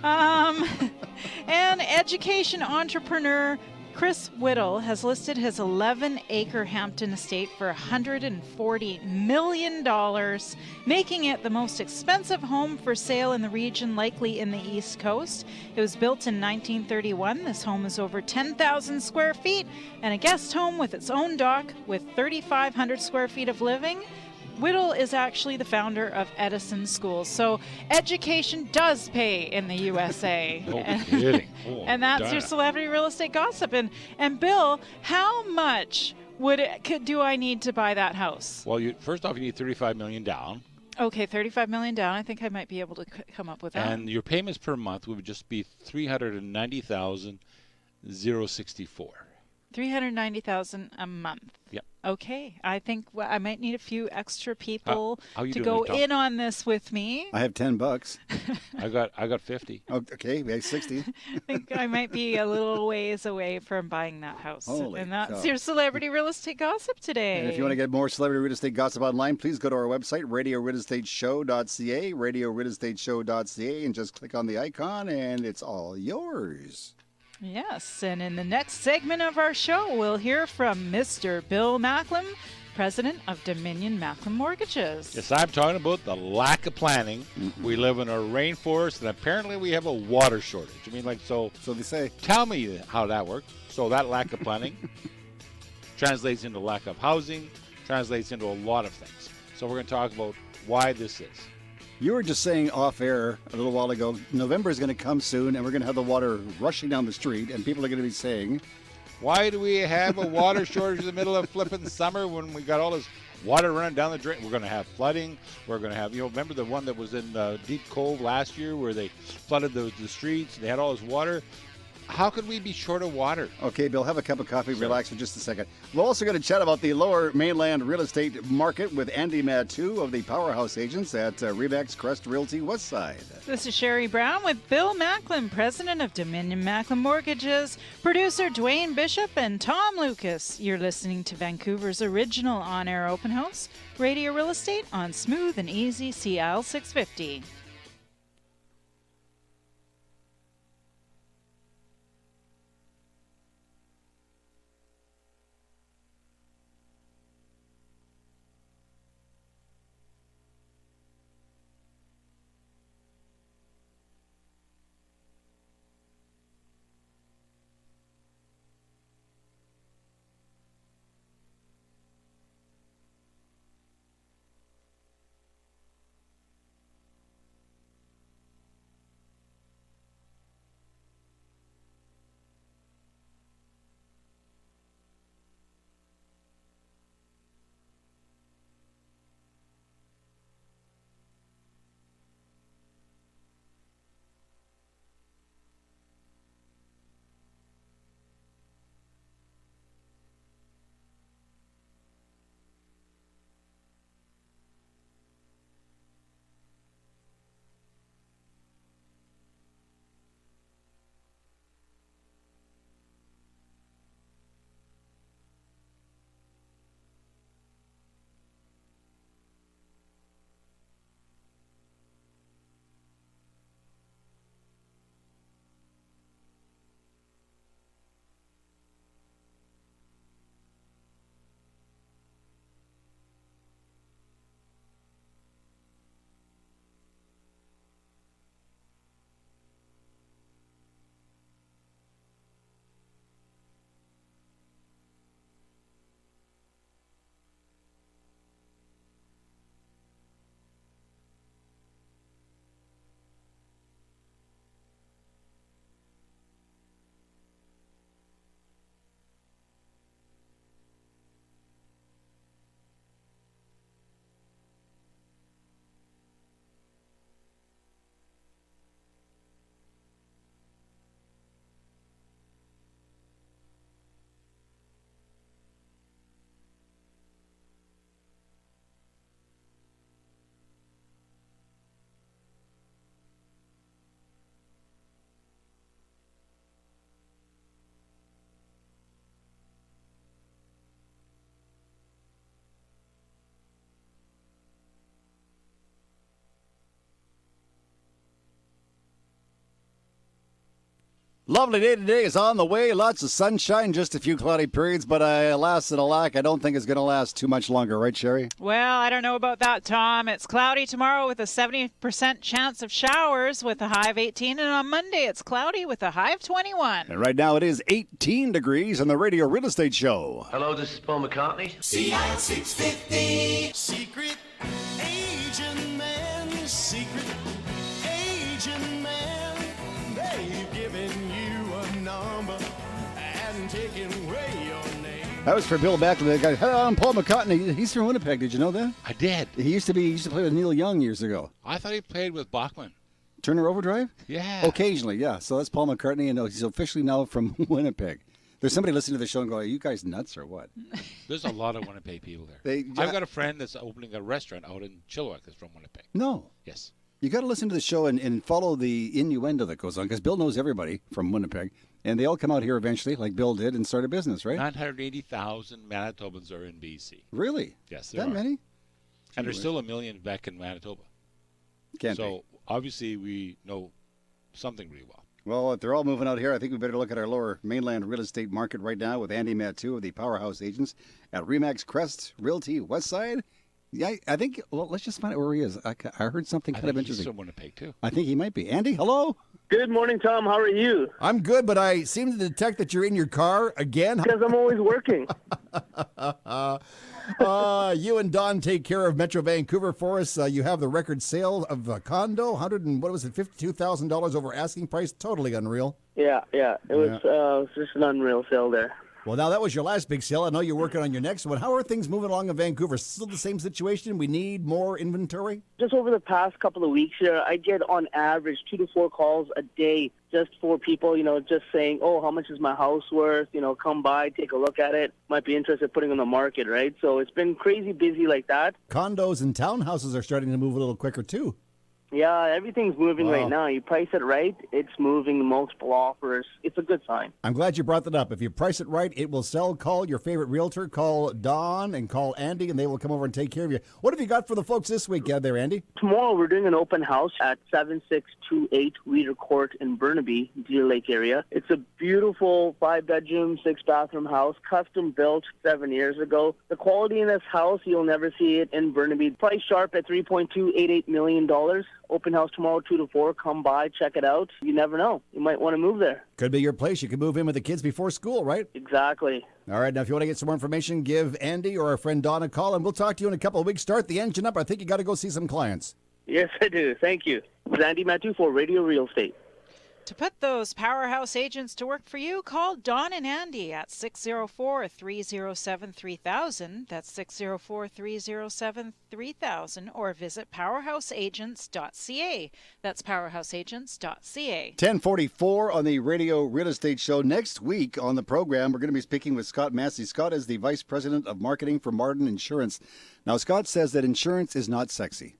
Speaker 2: And education entrepreneur Chris Whittle has listed his 11-acre Hampton estate for $140 million, making it the most expensive home for sale in the region, likely in the East Coast. It was built in 1931. This home is over 10,000 square feet and a guest home with its own dock with 3,500 square feet of living. Whittle is actually the founder of Edison Schools. So education does pay in the USA.
Speaker 3: No kidding. Oh,
Speaker 2: and that's your celebrity real estate gossip. And Bill, how much do I need to buy that house?
Speaker 3: Well, first off, you need $35 million down.
Speaker 2: Okay, $35 million down. I think I might be able to come up with that.
Speaker 3: And your payments per month would just be $390,064.
Speaker 2: $390,000 a month.
Speaker 3: Yep.
Speaker 2: Okay. I think I might need a few extra people
Speaker 3: how
Speaker 2: to go in on this with me.
Speaker 1: I have $10.
Speaker 3: I got 50.
Speaker 1: Okay, we have 60.
Speaker 2: I think I might be a little ways away from buying that house.
Speaker 1: Holy
Speaker 2: and that's
Speaker 1: cow.
Speaker 2: your celebrity real estate gossip today.
Speaker 1: And if you want to get more celebrity real estate gossip online, please go to our website, RadioRealEstateShow.ca, RadioRealEstateShow.ca, and just click on the icon, and it's all yours.
Speaker 2: Yes, and in the next segment of our show, we'll hear from Mr. Bill Macklem, president of Dominion Macklem Mortgages.
Speaker 3: Yes, I'm talking about the lack of planning. We live in a rainforest, and apparently we have a water shortage. I mean, so
Speaker 1: they say.
Speaker 3: Tell me how that works. So that lack of planning translates into lack of housing, translates into a lot of things. So we're going to talk about why this is.
Speaker 1: You were just saying off air a little while ago, November is going to come soon, and we're going to have the water rushing down the street, and people are going to be saying,
Speaker 3: why do we have a water shortage in the middle of flipping summer when we got all this water running down the drain? We're going to have flooding. We're going to have, remember the one that was in Deep Cove last year where they flooded the streets, they had all this water? How could we be short of water?
Speaker 1: Okay, Bill, have a cup of coffee, relax for just a second. We're also going to chat about the lower mainland real estate market with Andy Mattu of the Powerhouse Agents at Remax Crest Realty Westside.
Speaker 2: This is Sherry Brown with Bill Macklem, president of Dominion Macklem Mortgages, producer Dwayne Bishop, and Tom Lucas. You're listening to Vancouver's original on-air open house, Radio Real Estate on Smooth and Easy CL 650.
Speaker 1: Lovely day today is on the way. Lots of sunshine, just a few cloudy periods, but alas and alack, I don't think it's going to last too much longer, right, Sherry?
Speaker 2: Well, I don't know about that, Tom. It's cloudy tomorrow with a 70% chance of showers with a high of 18, and on Monday it's cloudy with a high of 21.
Speaker 1: And right now it is 18 degrees on the Radio Real Estate Show.
Speaker 15: Hello, this is Paul McCartney.
Speaker 9: CI 650. Secret agent man, secret agent man. They've given you a number and taken away your name.
Speaker 1: That was for Bill Macklem. Hello, I'm Paul McCartney. He's from Winnipeg. Did you know that?
Speaker 3: I did.
Speaker 1: He used to play with Neil Young years ago.
Speaker 3: I thought he played with Bachman.
Speaker 1: Turner Overdrive?
Speaker 3: Yeah.
Speaker 1: Occasionally, yeah. So that's Paul McCartney, and he's officially now from Winnipeg. There's somebody listening to the show and going, are you guys nuts or what?
Speaker 3: There's a lot of Winnipeg people there. I've got a friend that's opening a restaurant out in Chilliwack that's from Winnipeg.
Speaker 1: No.
Speaker 3: Yes.
Speaker 1: You got to listen to the show and follow the innuendo that goes on, because Bill knows everybody from Winnipeg, and they all come out here eventually, like Bill did, and start a business, right?
Speaker 3: 980,000 Manitobans are in BC.
Speaker 1: Really?
Speaker 3: Yes, there
Speaker 1: that
Speaker 3: are.
Speaker 1: many?
Speaker 3: And there's still 1 million back in Manitoba.
Speaker 1: Can't
Speaker 3: so obviously we know something really well.
Speaker 1: Well, if they're all moving out here, I think we better look at our lower mainland real estate market right now with Andy Mattu of the Powerhouse Agents at Remax Crest Realty Westside. Yeah, I think, well, let's just find out where he is. I heard something kind of interesting.
Speaker 3: He's from Winnipeg, too.
Speaker 1: I think he might be. Andy, hello?
Speaker 5: Good morning, Tom. How are you?
Speaker 14: I'm good, but I seem to detect that you're in your car again.
Speaker 5: Because I'm always working.
Speaker 14: You and Don take care of Metro Vancouver for us. You have the record sale of a condo, $52,000 over asking price. Totally unreal.
Speaker 5: Yeah. It was just an unreal sale there.
Speaker 14: Well, now that was your last big sale. I know you're working on your next one. How are things moving along in Vancouver? Still the same situation? We need more inventory?
Speaker 5: Just over the past couple of weeks here, I get on average 2 to 4 calls a day just for people, just saying, oh, how much is my house worth? Come by, take a look at it. Might be interested in putting on the market, right? So it's been crazy busy like that.
Speaker 14: Condos and townhouses are starting to move a little quicker, too.
Speaker 5: Yeah, everything's moving right now. You price it right, it's moving, multiple offers. It's a good sign.
Speaker 14: I'm glad you brought that up. If you price it right, it will sell. Call your favorite realtor. Call Don and call Andy, and they will come over and take care of you. What have you got for the folks this week there, Andy?
Speaker 5: Tomorrow we're doing an open house at 7628 Reader Court in Burnaby, Deer Lake area. It's a beautiful 5-bedroom, 6-bathroom house, custom built 7 years ago. The quality in this house, you'll never see it in Burnaby. Price sharp at $3.288 million. Open house tomorrow, 2 to 4. Come by, check it out. You never know. You might want to move there.
Speaker 14: Could be your place. You can move in with the kids before school, right?
Speaker 5: Exactly.
Speaker 14: All right. Now, if you want to get some more information, give Andy or our friend Don a call, and we'll talk to you in a couple of weeks. Start the engine up. I think you got to go see some clients.
Speaker 5: Yes, I do. Thank you. It's Andy Mattu for Radio Real Estate.
Speaker 2: To put those Powerhouse Agents to work for you, call Don and Andy at 604-307-3000. That's 604-307-3000. Or visit powerhouseagents.ca. That's powerhouseagents.ca.
Speaker 1: 1044 on the Radio Real Estate Show. Next week on the program, we're going to be speaking with Scott Massey. Scott is the Vice President of Marketing for Martin Insurance. Now, Scott says that insurance is not sexy,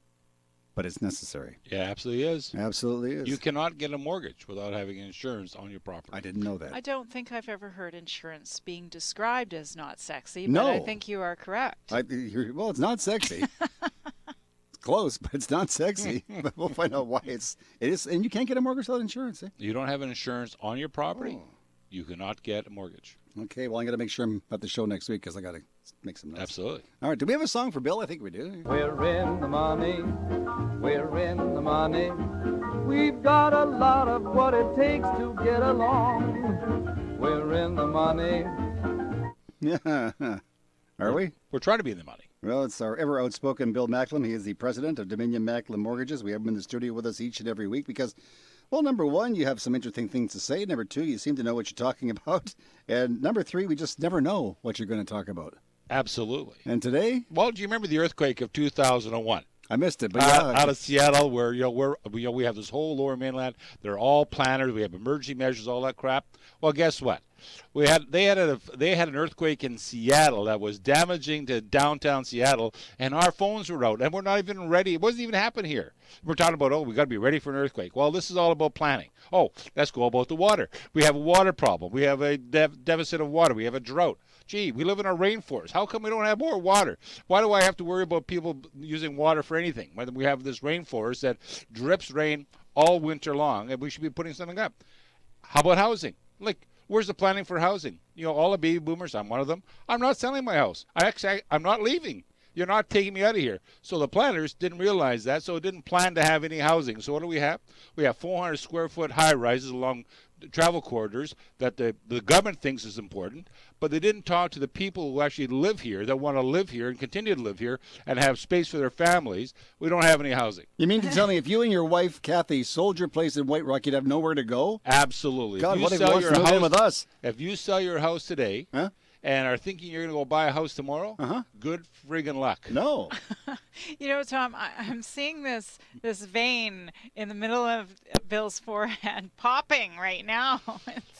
Speaker 1: but it's necessary.
Speaker 3: Yeah, absolutely is.
Speaker 1: Absolutely is.
Speaker 3: You cannot get a mortgage without having insurance on your property.
Speaker 1: I didn't know that.
Speaker 2: I don't think I've ever heard insurance being described as not sexy, but
Speaker 1: No.
Speaker 2: I think you are correct.
Speaker 1: Well, it's not sexy. It's close, but it's not sexy. But we'll find out why it is. And you can't get a mortgage without insurance, eh?
Speaker 3: You don't have an insurance on your property, you cannot get a mortgage.
Speaker 1: Okay, well, I'm going to make sure I'm at the show next week because I got to make some notes.
Speaker 3: Absolutely.
Speaker 1: All right, do we have a song for Bill? I think we do.
Speaker 16: We're in the money. We're in the money. We've got a lot of what it takes to get along. We're in the money.
Speaker 1: Yeah. Are we?
Speaker 3: We're trying to be in the money.
Speaker 1: Well, it's our ever outspoken Bill Macklem. He is the president of Dominion Macklem Mortgages. We have him in the studio with us each and every week because, well, number one, you have some interesting things to say. Number two, you seem to know what you're talking about. And number three, we just never know what you're going to talk about.
Speaker 3: Absolutely.
Speaker 1: And today?
Speaker 3: Well, do you remember the earthquake of 2001?
Speaker 1: I missed it, but
Speaker 3: out of Seattle, where we have this whole Lower Mainland. They're all planners. We have emergency measures, all that crap. Well, guess what? They had an earthquake in Seattle that was damaging to downtown Seattle, and our phones were out, and we're not even ready. It wasn't even happening here. We're talking about, we got to be ready for an earthquake. Well, this is all about planning. Oh, let's go about the water. We have a water problem. We have a deficit of water. We have a drought. Gee, we live in a rainforest. How come we don't have more water? Why do I have to worry about people using water for anything when we have this rainforest that drips rain all winter long, and we should be putting something up? How about housing? Like, where's the planning for housing? You know, all the baby boomers, I'm one of them. I'm not selling my house. I'm not leaving. You're not taking me out of here. So the planners didn't realize that, so didn't plan to have any housing. So what do we have? We have 400 square foot high rises along the travel corridors that the government thinks is important, but they didn't talk to the people who actually live here, that want to live here and continue to live here and have space for their families. We don't have any housing.
Speaker 1: You mean to tell me if you and your wife, Kathy, sold your place in White Rock, you'd have nowhere to go?
Speaker 3: Absolutely.
Speaker 1: God,
Speaker 3: if you
Speaker 1: what if
Speaker 3: sell
Speaker 1: he wants
Speaker 3: your
Speaker 1: to move
Speaker 3: house
Speaker 1: in with us?
Speaker 3: If you sell your house today, and are thinking you're going to go buy a house tomorrow, good friggin' luck.
Speaker 1: No.
Speaker 2: You know, Tom, I'm seeing this vein in the middle of Bill's forehead popping right now.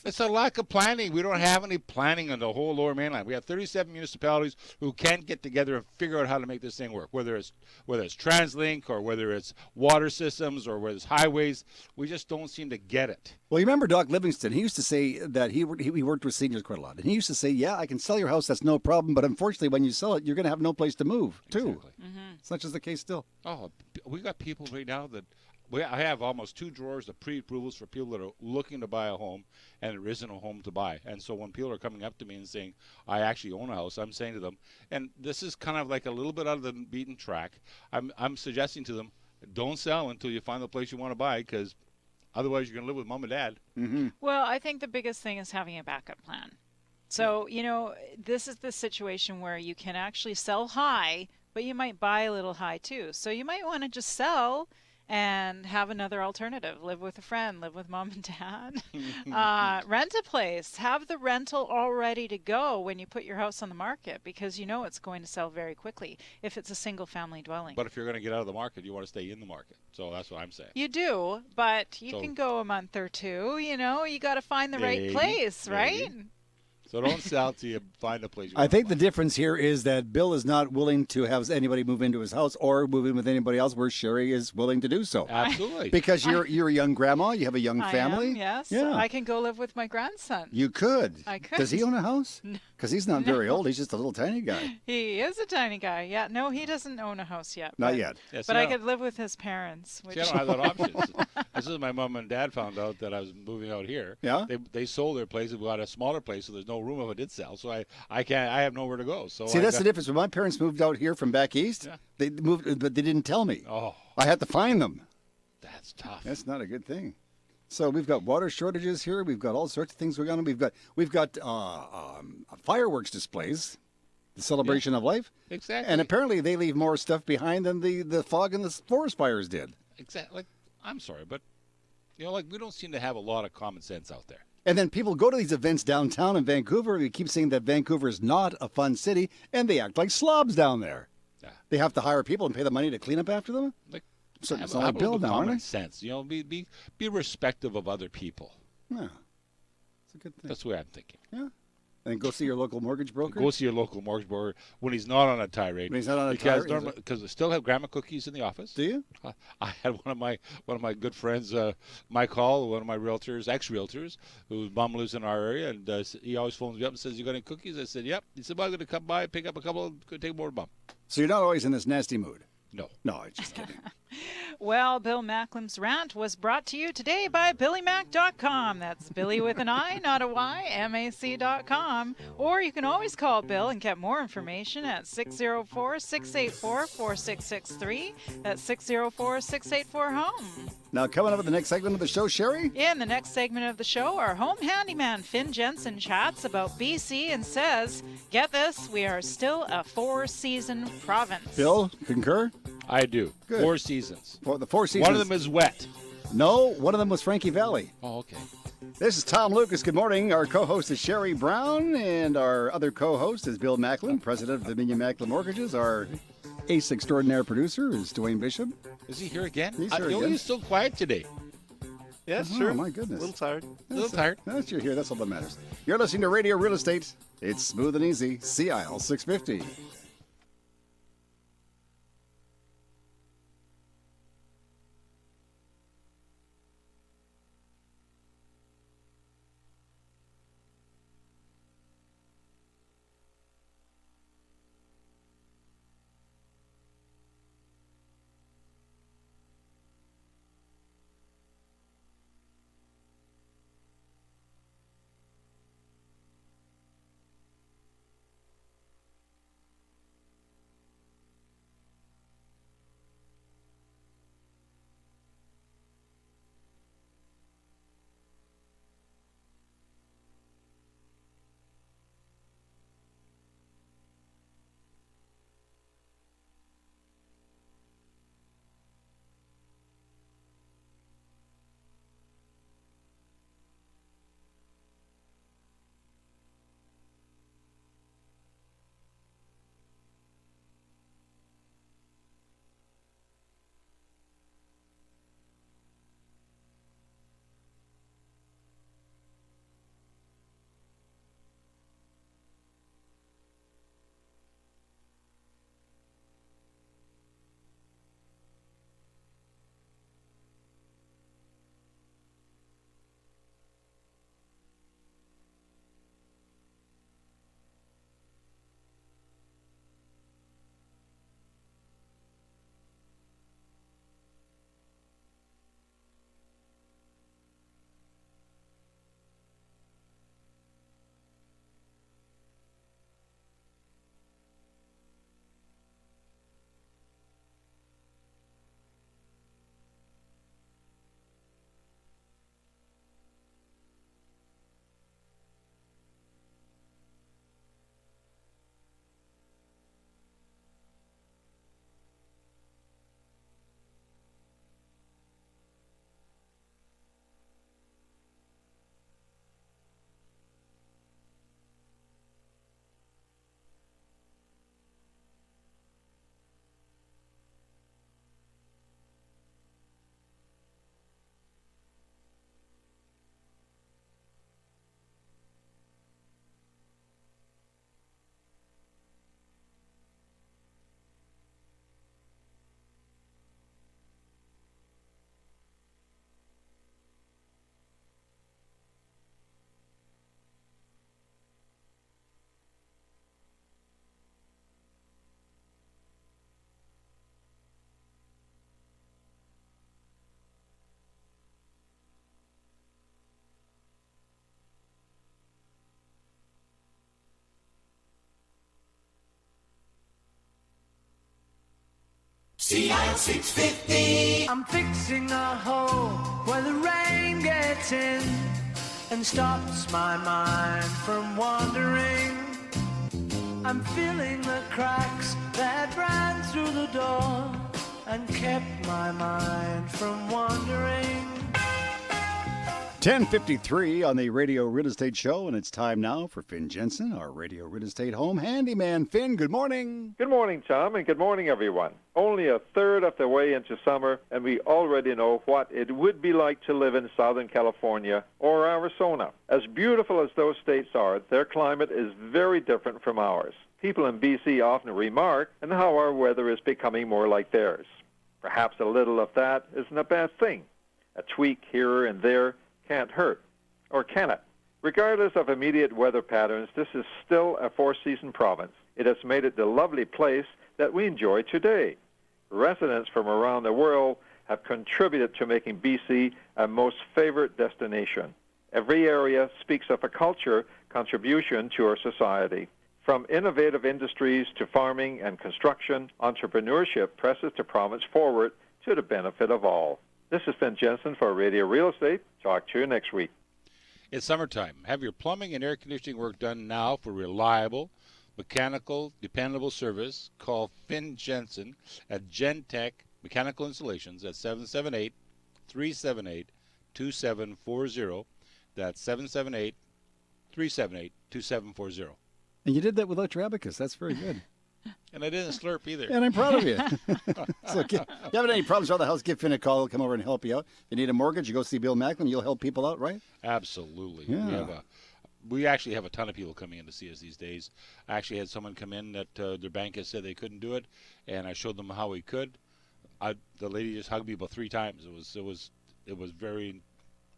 Speaker 3: It's a lack of planning. We don't have any planning on the whole Lower Mainland. We have 37 municipalities who can't get together and figure out how to make this thing work. Whether it's TransLink or whether it's water systems or whether it's highways, we just don't seem to get it.
Speaker 1: Well, you remember Doc Livingston? He used to say that he worked with seniors quite a lot, and he used to say, "Yeah, I can sell your house. That's no problem. But unfortunately, when you sell it, you're going to have no place to move, too."
Speaker 3: Exactly.
Speaker 1: Such is the case still.
Speaker 3: Oh, we got people right now that I have almost 2 drawers of pre-approvals for people that are looking to buy a home, and there isn't a home to buy. And so when people are coming up to me and saying, "I actually own a house," I'm saying to them, and this is kind of like a little bit out of the beaten track. I'm suggesting to them, don't sell until you find the place you want to buy, because otherwise you're going to live with mom and dad.
Speaker 2: Well, I think the biggest thing is having a backup plan. So, you know, this is the situation where you can actually sell high, but you might buy a little high too. So you might want to just sell and have another alternative. Live with a friend, live with mom and dad. Rent a place. Have the rental all ready to go when you put your house on the market, because you know it's going to sell very quickly if it's a single family dwelling.
Speaker 3: But if you're going to get out of the market, you want to stay in the market. So that's what I'm saying.
Speaker 2: You do, but you can go a month or two. You know, you got to find the right place, right?
Speaker 3: So don't sell till you find a place.
Speaker 1: I think the difference here is that Bill is not willing to have anybody move into his house or move in with anybody else, where Sherry is willing to do so.
Speaker 3: Absolutely.
Speaker 1: Because you're a young grandma, you have a young family.
Speaker 2: I am, yes.
Speaker 1: Yeah.
Speaker 2: I can go live with my grandson.
Speaker 1: You could.
Speaker 2: I could.
Speaker 1: Does he own a house? Because he's not very old. He's just a little tiny guy.
Speaker 2: He is a tiny guy. Yeah. No, he doesn't own a house yet.
Speaker 1: Not yet.
Speaker 3: Yes,
Speaker 2: But I could live with his parents.
Speaker 3: See, I don't have that option. This is my mom and dad found out that I was moving out here.
Speaker 1: Yeah.
Speaker 3: They sold their place and bought a smaller place, so there's no room if it did sell. So I have nowhere to go. So
Speaker 1: see, that's the difference. When my parents moved out here from back east, they moved, but they didn't tell me.
Speaker 3: Oh.
Speaker 1: I had to find them.
Speaker 3: That's tough.
Speaker 1: That's not a good thing. So we've got water shortages here. We've got all sorts of things going on. We've got fireworks displays, the celebration of life.
Speaker 3: Exactly.
Speaker 1: And apparently they leave more stuff behind than the fog and the forest fires did.
Speaker 3: Exactly. Like, I'm sorry, but you know, like, we don't seem to have a lot of common sense out there.
Speaker 1: And then people go to these events downtown in Vancouver. We keep saying that Vancouver is not a fun city, and they act like slobs down there. Yeah. They have to hire people and pay the money to clean up after them.
Speaker 3: Like,
Speaker 1: so
Speaker 3: have
Speaker 1: it's not like
Speaker 3: a
Speaker 1: Bill
Speaker 3: little
Speaker 1: now, aren't
Speaker 3: common
Speaker 1: they?
Speaker 3: sense. You know, be respectful of other people.
Speaker 1: Yeah, it's a good thing.
Speaker 3: That's the way I'm thinking.
Speaker 1: Yeah. And go see your local mortgage broker.
Speaker 3: Go see your local mortgage broker when he's not on a tirade.
Speaker 1: When he's not on a tirade,
Speaker 3: because I still have grandma cookies in the office.
Speaker 1: Do you?
Speaker 3: I had one of my good friends, Mike Hall, one of my realtors, ex-realtors, whose mom lives in our area, and he always phones me up and says, "You got any cookies?" I said, "Yep." He said, "Well, I'm going to come by, pick up a couple, take more to mom."
Speaker 1: So you're not always in this nasty mood.
Speaker 3: No.
Speaker 1: No, I'm just kidding.
Speaker 2: Well, Bill Macklem's rant was brought to you today by BillyMac.com. That's Billy with an I, not a Y, MAC.com. Or you can always call Bill and get more information at 604-684-4663. That's 604-684-HOME.
Speaker 1: Now, coming up at the next segment of the show, Sherry?
Speaker 2: In the next segment of the show, our home handyman Finn Jensen chats about BC and says, get this, we are still a 4-season province.
Speaker 1: Bill, concur?
Speaker 3: I do.
Speaker 1: Good.
Speaker 3: 4 seasons.
Speaker 1: The 4 seasons.
Speaker 3: One of them is wet.
Speaker 1: No, one of them was Frankie Valley.
Speaker 3: Oh, okay.
Speaker 1: This is Tom Lucas. Good morning. Our co-host is Sherry Brown, and our other co-host is Bill Macklin, president of Dominion Macklin Mortgages. Our ace extraordinaire producer is Dwayne Bishop.
Speaker 3: Is he here again?
Speaker 1: He's here again.
Speaker 3: He's so quiet today.
Speaker 15: Yes,
Speaker 1: Oh,
Speaker 15: sure.
Speaker 1: my goodness.
Speaker 15: A little tired.
Speaker 1: That's you're here. That's all that matters. You're listening to Radio Real Estate. It's smooth and easy. CIL 650.
Speaker 9: CL 650.
Speaker 15: I'm fixing a hole where the rain gets in and stops my mind from wandering. I'm filling the cracks that ran through the door and kept my mind from wandering.
Speaker 1: 10:53 on the Radio Real Estate Show, and it's time now for Finn Jensen, our Radio Real Estate home handyman. Finn, good morning.
Speaker 17: Good morning, Tom, and good morning, everyone. Only a third of the way into summer, and we already know what it would be like to live in Southern California or Arizona. As beautiful as those states are, their climate is very different from ours. People in BC often remark on how our weather is becoming more like theirs. Perhaps a little of that isn't a bad thing. A tweak here and there can't hurt, or can it? Regardless of immediate weather patterns, this is still a four-season province. It has made it the lovely place that we enjoy today. Residents from around the world have contributed to making BC a most favorite destination. Every area speaks of a culture contribution to our society. From innovative industries to farming and construction, entrepreneurship presses the province forward to the benefit of all. This is Finn Jensen for Radio Real Estate. Talk to you next week.
Speaker 3: It's summertime. Have your plumbing and air conditioning work done now for reliable, mechanical, dependable service. Call Finn Jensen at Gentech Mechanical Installations at 778-378-2740. That's 778-378-2740.
Speaker 1: And you did that without your abacus. That's very good.
Speaker 3: And I didn't slurp either.
Speaker 1: And I'm proud of you. So if you have any problems around the house, give Finn a call. He'll come over and help you out. If you need a mortgage, you go see Bill Macklin. You'll help people out, right?
Speaker 3: Absolutely.
Speaker 1: Yeah.
Speaker 3: We actually have a ton of people coming in to see us these days. I actually had someone come in that their bank has said they couldn't do it, and I showed them how we could. The lady just hugged me about 3 times. It was very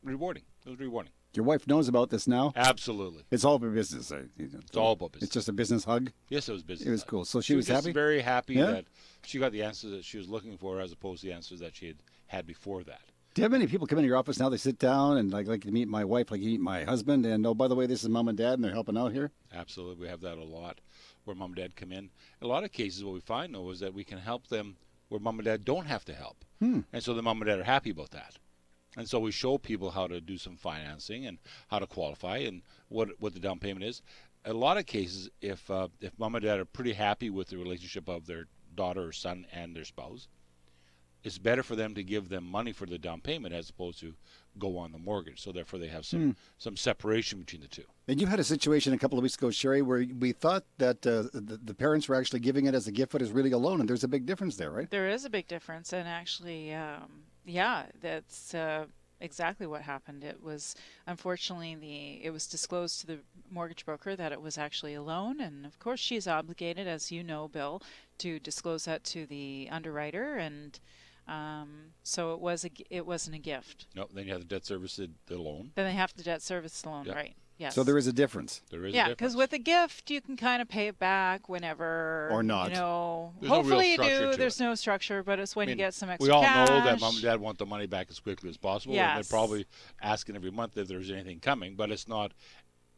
Speaker 3: rewarding. It was rewarding.
Speaker 1: Your wife knows about this now?
Speaker 3: Absolutely.
Speaker 1: It's all about business.
Speaker 3: It's all about business.
Speaker 1: It's just a business hug?
Speaker 3: Yes, it was business.
Speaker 1: It was cool. So she was
Speaker 3: just
Speaker 1: happy?
Speaker 3: Very happy
Speaker 1: Yeah?
Speaker 3: that she got the answers that she was looking for as opposed to the answers that she had before that.
Speaker 1: Do you have many people come into your office now? They sit down and like to meet my wife, like you meet my husband, and oh, by the way, this is mom and dad, and they're helping out here?
Speaker 3: Absolutely. We have that a lot where mom and dad come in. A lot of cases what we find, though, is that we can help them where mom and dad don't have to help. And so the mom and dad are happy about that. And so we show people how to do some financing and how to qualify and what the down payment is. In a lot of cases, if mom and dad are pretty happy with the relationship of their daughter or son and their spouse, it's better for them to give them money for the down payment as opposed to go on the mortgage. So therefore they have some separation between the two.
Speaker 1: And you had a situation a couple of weeks ago, Sherry, where we thought that the parents were actually giving it as a gift, but it's really a loan, and there's a big difference there, right?
Speaker 2: There is a big difference, and actually, that's exactly what happened. It was, unfortunately, it was disclosed to the mortgage broker that it was actually a loan, and of course she's obligated, as you know, Bill, to disclose that to the underwriter, and so it wasn't a gift.
Speaker 3: No, then you have the debt service the loan.
Speaker 2: Then they have to debt service the loan, right? Yes.
Speaker 1: So there is a difference.
Speaker 3: There is a
Speaker 2: yeah,
Speaker 3: difference.
Speaker 2: because with a gift, you can kind of pay it back whenever.
Speaker 1: Or not.
Speaker 2: You know,
Speaker 3: There's no real
Speaker 2: hopefully you
Speaker 3: structure
Speaker 2: do.
Speaker 3: to
Speaker 2: There's no structure, but it's when you get some extra
Speaker 3: we all
Speaker 2: cash.
Speaker 3: know that mom and dad want the money back as quickly as possible. And
Speaker 2: Yes.
Speaker 3: they're probably asking every month if there's anything coming, but it's not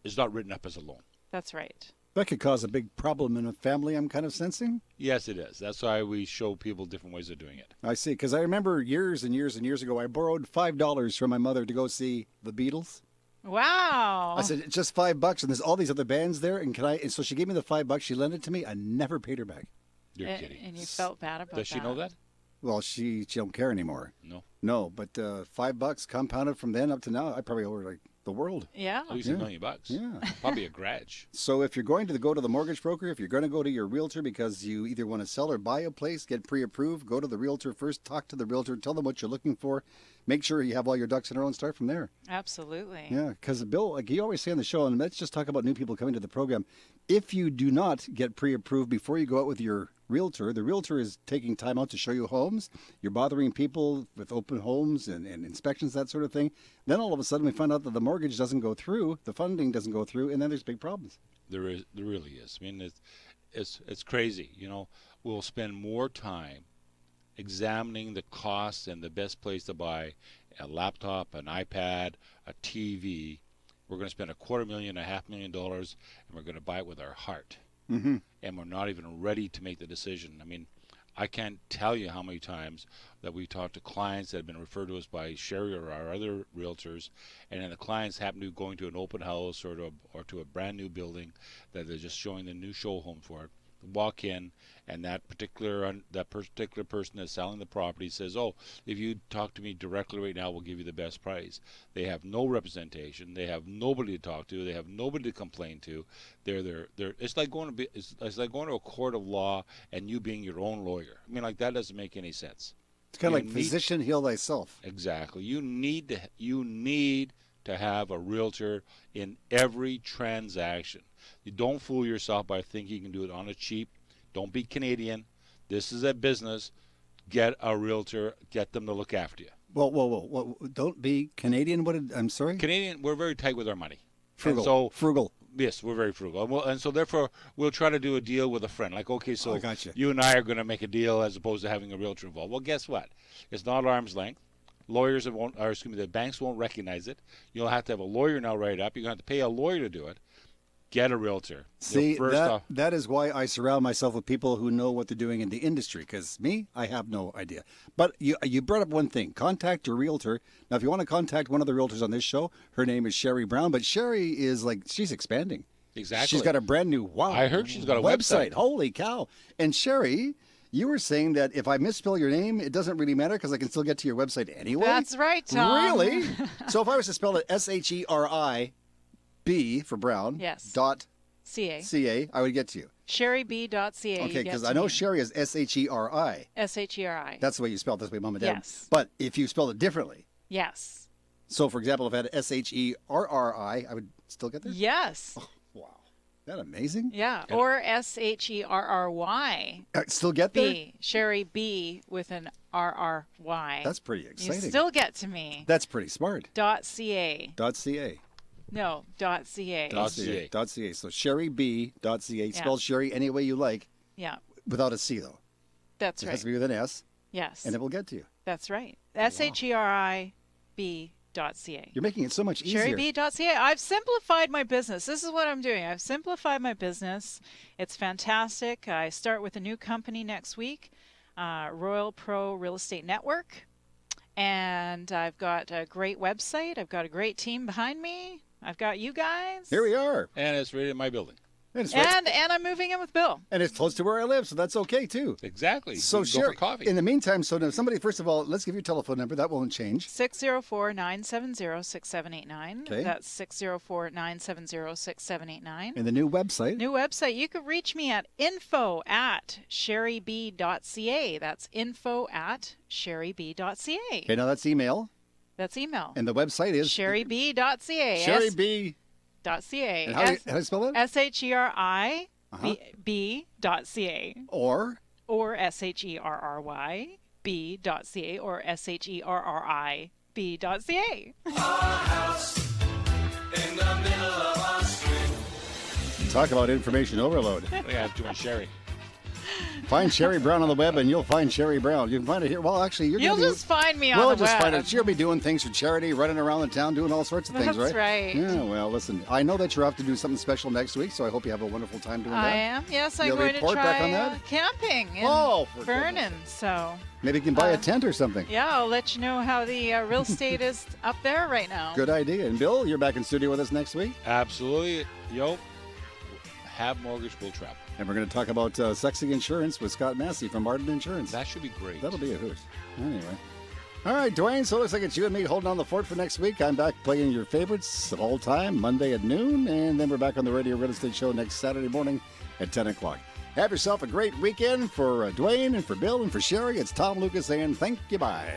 Speaker 3: written up as a loan.
Speaker 2: That's right.
Speaker 1: That could cause a big problem in a family, I'm kind of sensing.
Speaker 3: Yes, it is. That's why we show people different ways of doing it.
Speaker 1: I see, because I remember years and years and years ago, I borrowed $5 from my mother to go see the Beatles.
Speaker 2: Wow.
Speaker 1: I said, it's just $5, and there's all these other bands there, and and so she gave me the $5, she lent it to me, I never paid her back.
Speaker 3: You're kidding.
Speaker 2: And you felt bad about that.
Speaker 3: Does she know that?
Speaker 1: Well, she don't care anymore.
Speaker 3: No,
Speaker 1: but $5 compounded from then up to now, I probably owe her like the world.
Speaker 2: Yeah.
Speaker 3: At least $1 million.
Speaker 1: Yeah.
Speaker 3: Probably a garage.
Speaker 1: So if you're going to go to the mortgage broker, if you're going to go to your realtor because you either want to sell or buy a place, get pre-approved, go to the realtor first, talk to the realtor, tell them what you're looking for, make sure you have all your ducks in a row and start from there.
Speaker 2: Absolutely.
Speaker 1: Yeah, because Bill, like you always say on the show, and let's just talk about new people coming to the program, if you do not get pre-approved before you go out with your realtor, the realtor is taking time out to show you homes, you're bothering people with open homes and inspections, that sort of thing, then all of a sudden we find out that the mortgage doesn't go through, the funding doesn't go through, and then there's big problems.
Speaker 3: There really is. I mean, it's crazy. You know, we'll spend more time examining the costs and the best place to buy a laptop, an iPad, a TV. We're going to spend $250,000, $500,000, and we're going to buy it with our heart.
Speaker 1: Mm-hmm.
Speaker 3: And we're not even ready to make the decision. I mean, I can't tell you how many times that we talked to clients that have been referred to us by Sherry or our other realtors, and then the clients happen to be going to an open house or to a brand new building that they're just showing the new show home for it. Walk in, and that particular person that's selling the property says, "Oh, if you talk to me directly right now, we'll give you the best price." They have no representation. They have nobody to talk to. They have nobody to complain to. It's like going to a court of law and you being your own lawyer. I mean, like, that doesn't make any sense.
Speaker 1: It's kind of like physician, heal thyself.
Speaker 3: Exactly. You need to have a realtor in every transaction. You don't fool yourself by thinking you can do it on a cheap. Don't be Canadian. This is a business. Get a realtor. Get them to look after you.
Speaker 1: Whoa. Don't be Canadian. I'm sorry?
Speaker 3: Canadian, we're very tight with our money.
Speaker 1: Frugal. Frugal.
Speaker 3: Yes, we're very frugal. And so therefore, we'll try to do a deal with a friend. Like, okay, so
Speaker 1: I gotcha.
Speaker 3: You and I are going to make a deal as opposed to having a realtor involved. Well, guess what? It's not arm's length. The banks won't recognize it. You'll have to have a lawyer now write up. You're going to have to pay a lawyer to do it. Get a realtor.
Speaker 1: See, that is why I surround myself with people who know what they're doing in the industry, because me, I have no idea. But you brought up one thing. Contact your realtor. Now, if you want to contact one of the realtors on this show, her name is Sherry Brown, but Sherry is she's expanding.
Speaker 3: Exactly.
Speaker 1: She's got a brand new,
Speaker 3: I heard she's got a website.
Speaker 1: Holy cow. And Sherry, you were saying that if I misspell your name, it doesn't really matter because I can still get to your website anyway?
Speaker 2: That's right, Tom.
Speaker 1: Really? So if I was to spell it SHERIB for Brown,
Speaker 2: yes.
Speaker 1: .ca, I would get to you.
Speaker 2: SherryB.ca.
Speaker 1: Okay, because I know Sherry is SHERI.
Speaker 2: SHERI.
Speaker 1: That's the way you spell it. That's the way Mom and Dad.
Speaker 2: Yes.
Speaker 1: But if you spelled it differently.
Speaker 2: Yes.
Speaker 1: So, for example, if I had SHERRI, I would still get there?
Speaker 2: Yes.
Speaker 1: Oh, wow. Isn't that amazing?
Speaker 2: Yeah. Or SHERRY.
Speaker 1: Still get there?
Speaker 2: B. Sherry B with an RRY.
Speaker 1: That's pretty exciting.
Speaker 2: You still get to me.
Speaker 1: That's pretty smart.
Speaker 2: .ca.
Speaker 1: .ca.
Speaker 2: No, .ca.
Speaker 1: .ca. So SherryB.ca. Spell Sherry any way you like.
Speaker 2: Yeah.
Speaker 1: Without a C, though.
Speaker 2: That's right.
Speaker 1: It has to be with an S.
Speaker 2: Yes.
Speaker 1: And it will get to you.
Speaker 2: That's right. SHERIB.ca.
Speaker 1: You're making it so much easier.
Speaker 2: SherryB.ca. I've simplified my business. This is what I'm doing. I've simplified my business. It's fantastic. I start with a new company next week, Royal Pro Real Estate Network. And I've got a great website. I've got a great team behind me. I've got you guys.
Speaker 1: Here we are.
Speaker 3: And it's right in my building.
Speaker 2: And I'm moving in with Bill.
Speaker 1: And it's close to where I live, so that's okay, too.
Speaker 3: Exactly.
Speaker 1: So,
Speaker 3: Sherry, go for coffee.
Speaker 1: In the meantime, so now somebody, first of all, let's give your telephone number. That won't change.
Speaker 2: 604-970-6789.
Speaker 1: Okay.
Speaker 2: That's 604-970-6789.
Speaker 1: And the new website?
Speaker 2: New website. You can reach me at info@sherryb.ca. That's info@sherryb.ca.
Speaker 1: Okay, now that's email.
Speaker 2: That's email.
Speaker 1: And the website is?
Speaker 2: sherryb.ca.
Speaker 1: SherryB.ca.
Speaker 2: And
Speaker 1: how do you spell it?
Speaker 2: SHERIB.ca.
Speaker 1: Or
Speaker 2: SHERRYB.ca or SHERRIB.ca.
Speaker 9: In the middle of our street.
Speaker 1: Talk about information overload.
Speaker 3: We have to Sherry.
Speaker 1: Find Sherry Brown on the web, and you'll find Sherry Brown. You can find it here. Well, actually,
Speaker 2: you'll just find me on the web.
Speaker 1: We'll just find it. She'll be doing things for charity, running around the town, doing all sorts of things, right?
Speaker 2: That's right.
Speaker 1: Yeah, well, listen, I know that you're off to do something special next week, so I hope you have a wonderful time doing that.
Speaker 2: I am. Yes, I'm
Speaker 1: You'll
Speaker 2: going to
Speaker 1: report back on
Speaker 2: try
Speaker 1: that?
Speaker 2: camping in
Speaker 1: for
Speaker 2: Vernon. So
Speaker 1: maybe you can buy a tent or something.
Speaker 2: yeah, I'll let you know how the real estate is up there right now.
Speaker 1: Good idea. And Bill, you're back in studio with us next week?
Speaker 3: Absolutely. Have mortgage, will travel.
Speaker 1: And we're going to talk about sexy insurance with Scott Massey from Martin Insurance.
Speaker 3: That should be great.
Speaker 1: That'll be a hoot. Anyway. All right, Dwayne, so it looks like it's you and me holding on the fort for next week. I'm back playing your favorites of all time, Monday at noon, and then we're back on the Radio Real Estate Show next Saturday morning at 10 o'clock. Have yourself a great weekend for Dwayne and for Bill and for Sherry. It's Tom Lucas saying thank you, bye.